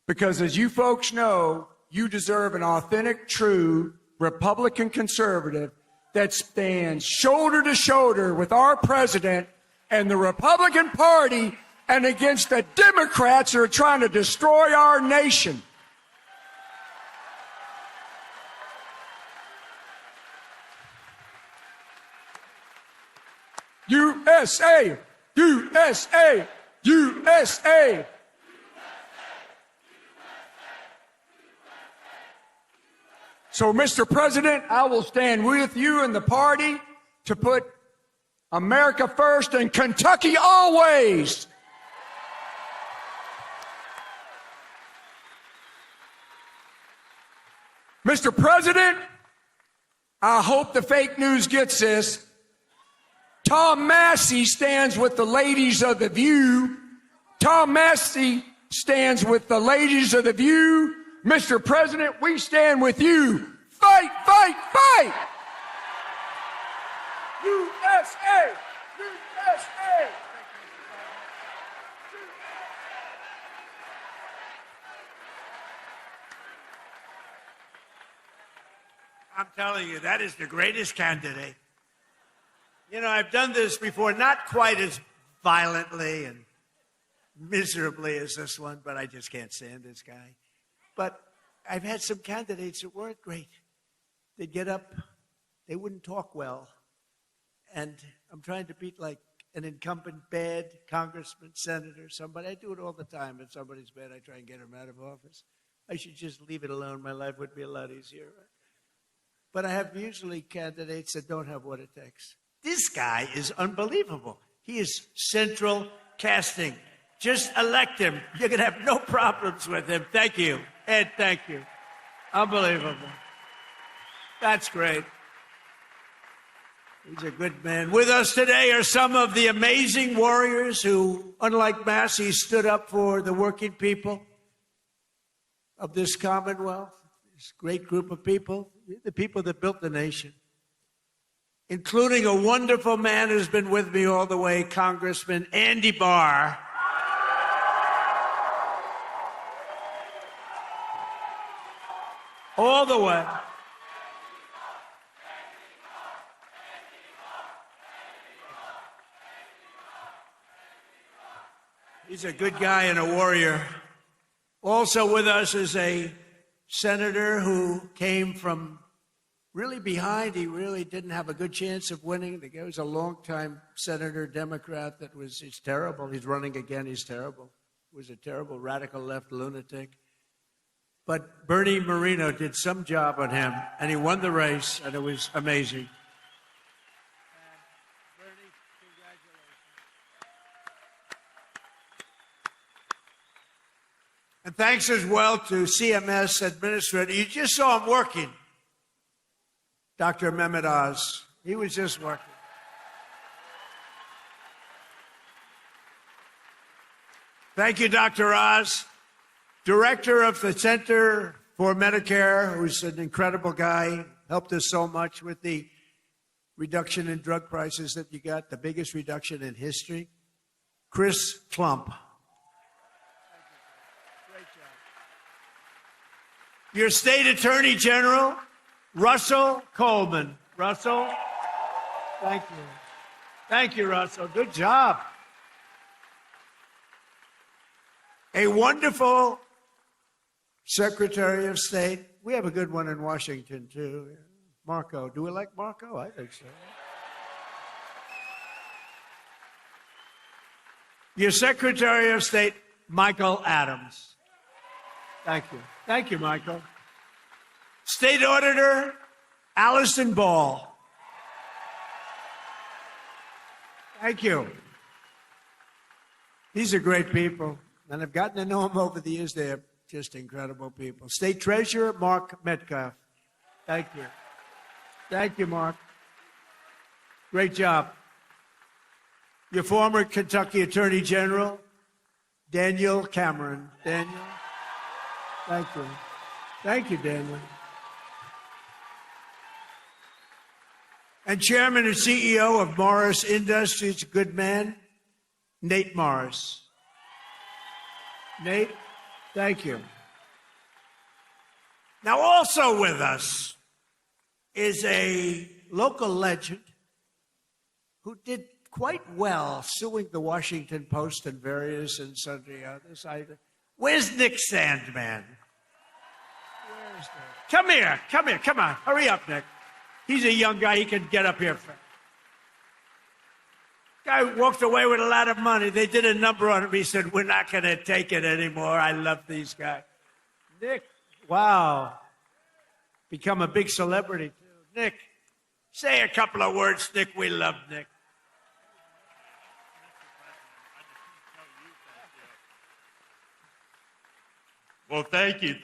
Because as you folks know, you deserve an authentic, true Republican conservative that stands shoulder to shoulder with our president and the Republican Party and against the Democrats who are trying to destroy our nation. USA! USA! USA! So, Mr. President, I will stand with you and the party to put America first and Kentucky always. Mr. President, I hope the fake news gets this. Tom Massey stands with the ladies of The View. Tom Massey stands with the ladies of The View. Mr. President, we stand with you. Fight, fight, fight! USA! USA! I'm telling you, that is the greatest candidate. You know, I've done this before, not quite as violently and miserably as this one, but I just can't stand this guy. But I've had some candidates that weren't great. They'd get up, they wouldn't talk well. And I'm trying to beat like an incumbent bad congressman, senator, somebody. I do it all the time. If somebody's bad, I try and get him out of office. I should just leave it alone. My life would be a lot easier. But I have usually candidates that don't have what it takes. This guy is unbelievable. He is central casting. Just elect him. You're going to have no problems with him. Thank you. Ed, thank you. Unbelievable. That's great. He's a good man. With us today are some of the amazing warriors who, unlike Massey, stood up for the working people of this Commonwealth, this great group of people, the people that built the nation, including a wonderful man who's been with me all the way, Congressman Andy Barr. All the way. He's a good guy and a warrior. Also with us is a senator who came from really behind. He really didn't have a good chance of winning. The guy was a longtime senator, Democrat, he's terrible. He's running again, he's terrible. He was a terrible radical left lunatic. But Bernie Moreno did some job on him, and he won the race, and it was amazing. Bernie, congratulations. And thanks as well to CMS Administrator. You just saw him working. Dr. Mehmet Oz. He was just working. Thank you, Dr. Oz. Director of the Center for Medicare, who's an incredible guy, helped us so much with the reduction in drug prices that you got, the biggest reduction in history. Chris Plump. Great job. Your state attorney general, Russell Coleman. Russell, thank you. Thank you, Russell. Good job. A wonderful Secretary of State. We have a good one in Washington, too. Marco. Do we like Marco? I think so. Your Secretary of State, Michael Adams. Thank you. Thank you, Michael. State Auditor, Allison Ball. Thank you. These are great people, and I've gotten to know them over the years. They're just incredible people. State Treasurer, Mark Metcalf. Thank you. Thank you, Mark. Great job. Your former Kentucky Attorney General, Daniel Cameron. Daniel, thank you. Thank you, Daniel. And Chairman and CEO of Morris Industries, good man, Nate Morris. Nate, thank you. Now, also with us is a local legend who did quite well suing the Washington Post and various and sundry others. Where's Nick Sandman? Where's Nick? Come here, come on. Hurry up, Nick. He's a young guy. He can get up here. Guy walked away with a lot of money. They did a number on him. He said, we're not going to take it anymore. I love these guys. Nick, wow. Become a big celebrity, too. Nick, say a couple of words, Nick. We love Nick. Well, thank you.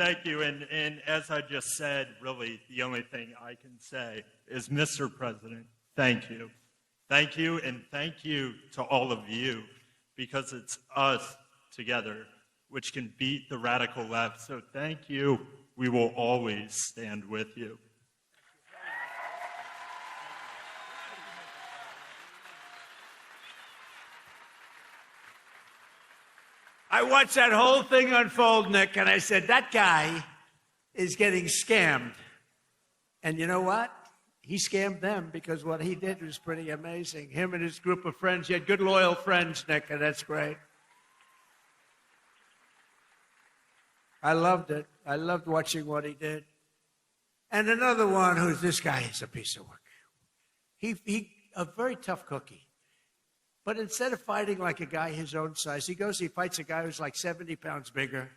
And as I just said, really, the only thing I can say is, Mr. President, thank you. Thank you, and thank you to all of you, because it's us together which can beat the radical left. So thank you. We will always stand with you. I watched that whole thing unfold, Nick, and I said, that guy is getting scammed. And you know what? He scammed them, because what he did was pretty amazing. Him and his group of friends. He had good, loyal friends, Nick, and that's great. I loved it. I loved watching what he did. And another one who's, this guy is a piece of work. He a very tough cookie. But instead of fighting like a guy his own size, he fights a guy who's like 70 pounds bigger,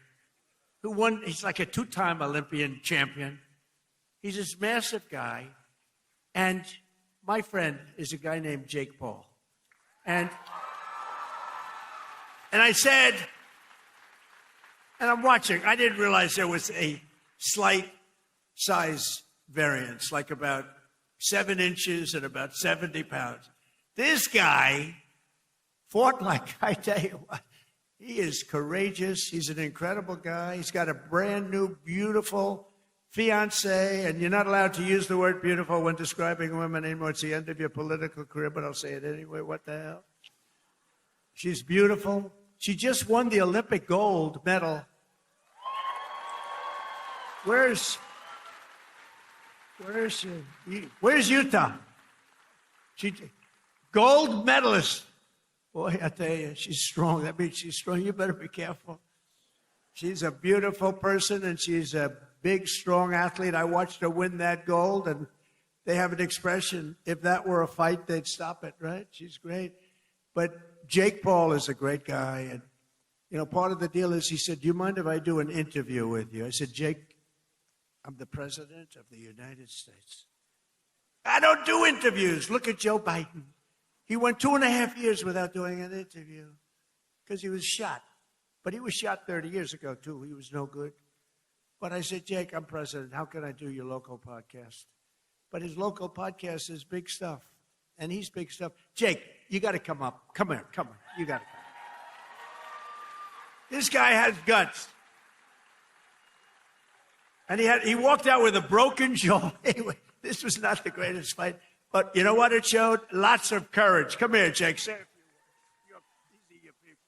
who won, he's like a two-time Olympian champion. He's this massive guy. And my friend is a guy named Jake Paul. And I said, and I'm watching, I didn't realize there was a slight size variance, like about 7 inches and about 70 pounds. This guy fought like, I tell you what, he is courageous. He's an incredible guy. He's got a brand new, beautiful fiance, and you're not allowed to use the word beautiful when describing women anymore. It's the end of your political career, but I'll say it anyway. What the hell? She's beautiful. She just won the Olympic gold medal. Where's she? Where's Utah? She gold medalist Boy, I tell you, she's strong. That means she's strong. You better be careful. She's a beautiful person, and she's a big, strong athlete. I watched her win that gold, and they have an expression, if that were a fight, they'd stop it, right? She's great. But Jake Paul is a great guy, and, you know, part of the deal is he said, do you mind if I do an interview with you? I said, Jake, I'm the president of the United States. I don't do interviews. Look at Joe Biden. He went 2.5 years without doing an interview because he was shot. But he was shot 30 years ago, too. He was no good. But I said, Jake, I'm president. How can I do your local podcast? But his local podcast is big stuff. And he's big stuff. Jake, you got to come up. Come here. Come on. You got to come. This guy has guts. And he walked out with a broken jaw. Anyway, this was not the greatest fight. But you know what it showed? Lots of courage. Come here, Jake. Say a few words. These are your people.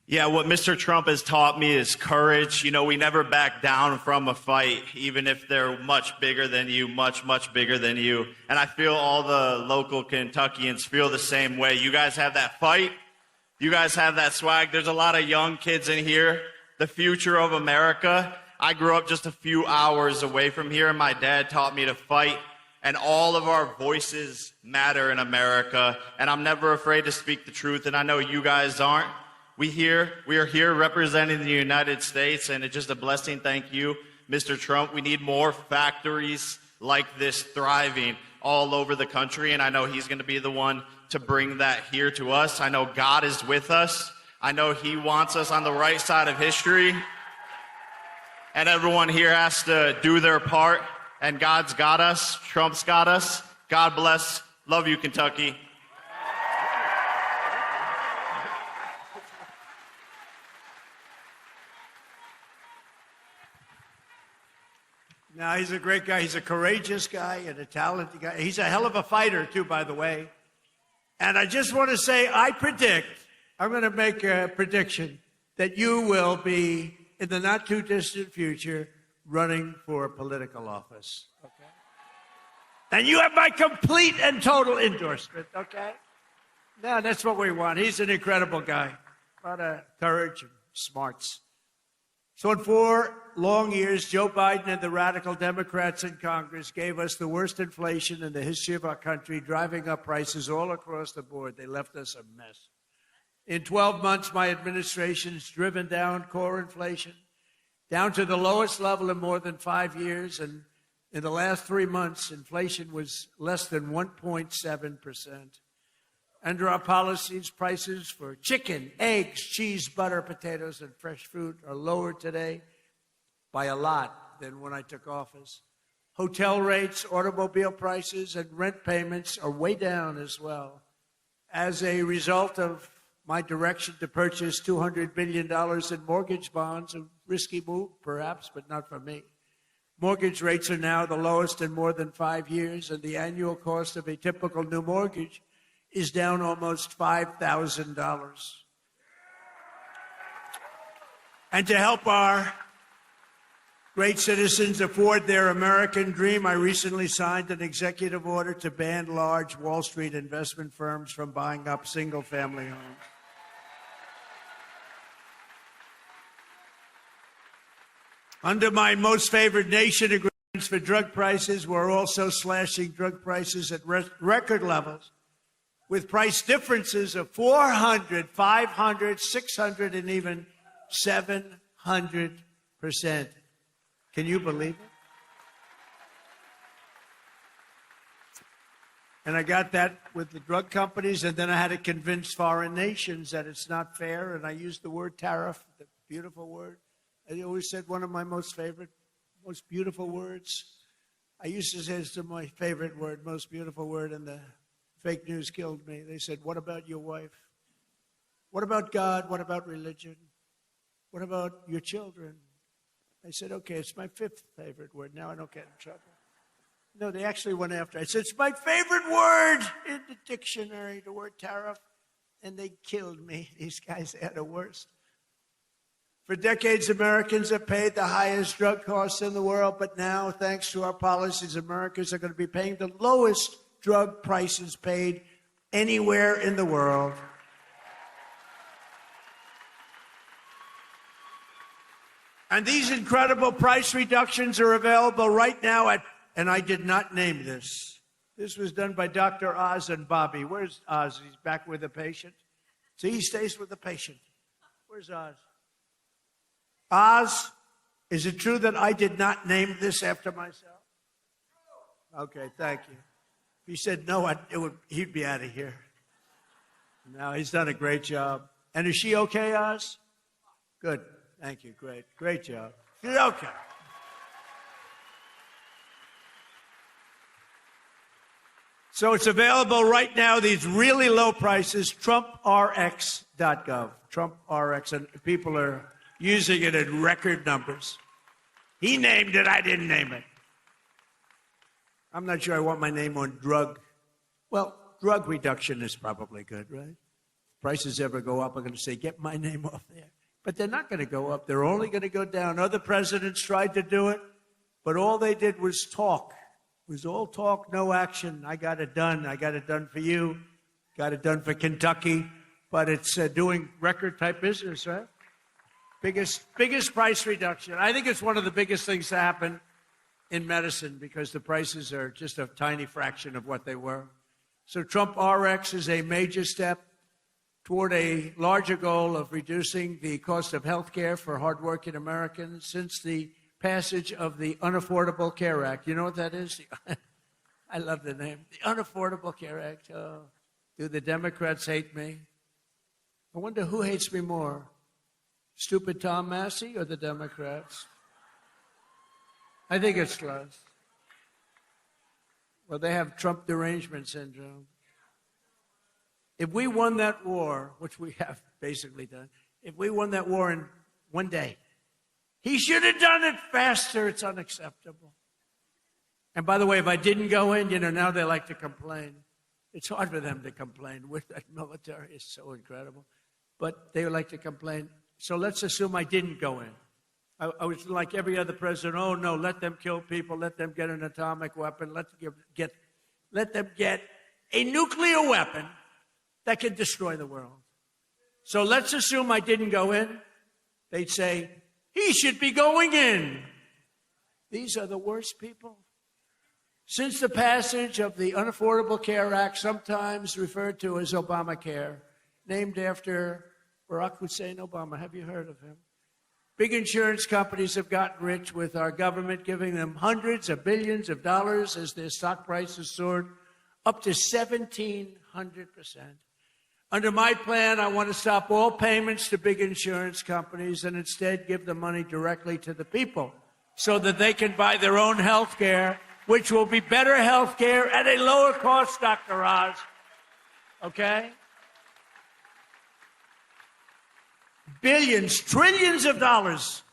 Yeah, what Mr. Trump has taught me is courage. You know, we never back down from a fight, even if they're much bigger than you, much, much bigger than you. And I feel all the local Kentuckians feel the same way. You guys have that fight. You guys have that swag. There's a lot of young kids in here. The future of America. I grew up just a few hours away from here, and my dad taught me to fight. And all of our voices matter in America. And I'm never afraid to speak the truth, and I know you guys aren't. We are here representing the United States, and it's just a blessing. Thank you, Mr. Trump. We need more factories like this thriving all over the country, and I know he's going to be the one to bring that here to us. I know God is with us. I know he wants us on the right side of history, and everyone here has to do their part, and God's got us. Trump's got us. God bless. Love you, Kentucky. No, he's a great guy. He's a courageous guy and a talented guy. He's a hell of a fighter, too, by the way. And I just want to say, I'm going to make a prediction that you will be, in the not-too-distant future, running for political office. Okay? And you have my complete and total endorsement, okay? No, that's what we want. He's an incredible guy. A lot of courage and smarts. So in 4 long years, Joe Biden and the radical Democrats in Congress gave us the worst inflation in the history of our country, driving up prices all across the board. They left us a mess. In 12 months, my administration has driven down core inflation down to the lowest level in more than 5 years. And in the last 3 months, inflation was less than 1.7%. Under our policies, prices for chicken, eggs, cheese, butter, potatoes, and fresh fruit are lower today by a lot than when I took office. Hotel rates, automobile prices, and rent payments are way down as well. As a result of my direction to purchase $200 billion in mortgage bonds, a risky move, perhaps, but not for me. Mortgage rates are now the lowest in more than 5 years, and the annual cost of a typical new mortgage is down almost $5,000. And to help our great citizens afford their American dream, I recently signed an executive order to ban large Wall Street investment firms from buying up single-family homes. Under my most favored nation agreements for drug prices, we're also slashing drug prices at record levels, with price differences of 400, 500, 600, and even 700%. Can you believe it? And I got that with the drug companies, and then I had to convince foreign nations that it's not fair, and I used the word tariff, the beautiful word. I always said one of my most favorite, most beautiful words. I used to say it's my favorite word, most beautiful word, and the fake news killed me. They said, what about your wife? What about God? What about religion? What about your children? I said, okay, it's my 5th favorite word. Now I don't get in trouble. No, they actually went after. I said, it's my favorite word in the dictionary, the word tariff. And they killed me. These guys had the worst. For decades, Americans have paid the highest drug costs in the world. But now, thanks to our policies, Americans are going to be paying the lowest drug prices paid anywhere in the world. And these incredible price reductions are available right now at, and I did not name this. This was done by Dr. Oz and Bobby. Where's Oz? He's back with the patient. See, he stays with the patient. Where's Oz? Oz, is it true that I did not name this after myself? Okay, thank you. If he said no, he'd be out of here. No, he's done a great job. And is she okay, Oz? Good. Thank you. Great. Great job. She's okay. So it's available right now, these really low prices, TrumpRx.gov. TrumpRx, and people are using it in record numbers. He named it, I didn't name it. I'm not sure I want my name on drug. Well, drug reduction is probably good, right? If prices ever go up, I'm going to say, get my name off there. But they're not going to go up. They're only going to go down. Other presidents tried to do it, but all they did was talk. It was all talk, no action. I got it done. I got it done for you. Got it done for Kentucky. But it's doing record-type business, right? Biggest price reduction. I think it's one of the biggest things to happen in medicine because the prices are just a tiny fraction of what they were. So Trump RX is a major step toward a larger goal of reducing the cost of health care for hardworking Americans since the passage of the Unaffordable Care Act. You know what that is? I love the name. The Unaffordable Care Act. Oh, do the Democrats hate me? I wonder who hates me more, stupid Tom Massey or the Democrats? I think it's close. Well, they have Trump derangement syndrome. If we won that war, which we have basically done, if we won that war in one day, he should have done it faster. It's unacceptable. And by the way, if I didn't go in, now they like to complain. It's hard for them to complain. With that military is so incredible. But they like to complain. So let's assume I didn't go in. I was like every other president. Oh, no, let them kill people. Let them get an atomic weapon. Let them get a nuclear weapon that can destroy the world. So let's assume I didn't go in. They'd say, he should be going in. These are the worst people. Since the passage of the Unaffordable Care Act, sometimes referred to as Obamacare, named after Barack Hussein Obama. Have you heard of him? Big insurance companies have gotten rich with our government giving them hundreds of billions of dollars as their stock prices soared up to 1,700%. Under my plan, I want to stop all payments to big insurance companies and instead give the money directly to the people so that they can buy their own health care, which will be better health care at a lower cost, Dr. Oz. Okay? Billions, trillions of dollars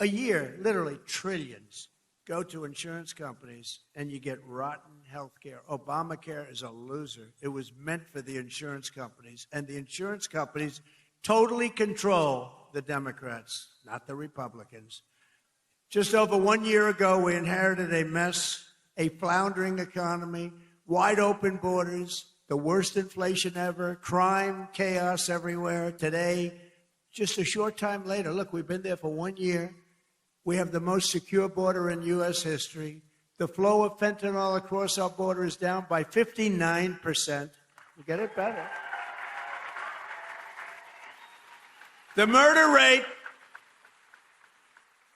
a year, literally trillions, go to insurance companies and you get rotten health care. Obamacare is a loser. It was meant for the insurance companies, and the insurance companies totally control the Democrats, not the Republicans. Just over 1 year ago, we inherited a mess, a floundering economy, wide open borders, the worst inflation ever, crime, chaos everywhere. Today, just a short time later, look, we've been there for 1 year. We have the most secure border in U.S. history. The flow of fentanyl across our border is down by 59%. We get it better. The murder rate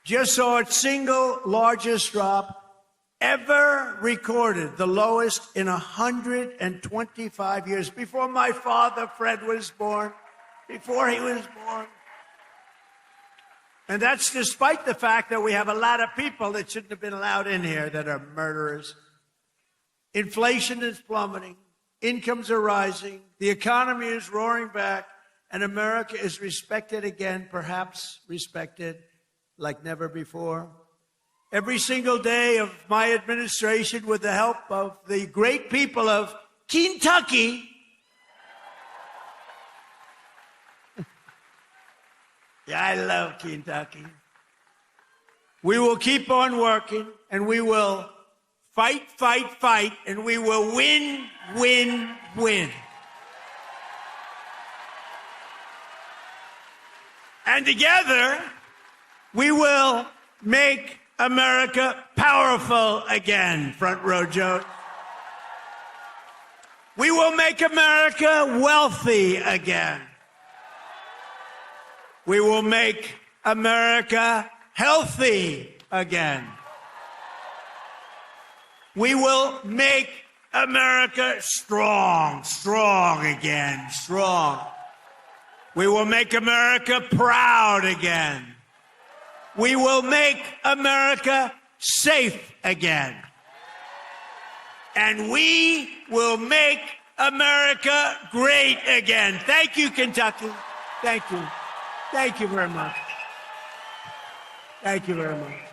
just saw its single largest drop ever recorded, the lowest in 125 years. Before my father, Fred, was born, before he was born. And that's despite the fact that we have a lot of people that shouldn't have been allowed in here that are murderers. Inflation is plummeting. Incomes are rising. The economy is roaring back. And America is respected again, perhaps respected like never before. Every single day of my administration, with the help of the great people of Kentucky, yeah, I love Kentucky. We will keep on working, and we will fight, and we will win, win, win. And together, we will make America powerful again, front row Joe. We will make America wealthy again. We will make America healthy again. We will make America strong again, strong. We will make America proud again. We will make America safe again. And we will make America great again. Thank you, Kentucky. Thank you. Thank you very much. Thank you very much.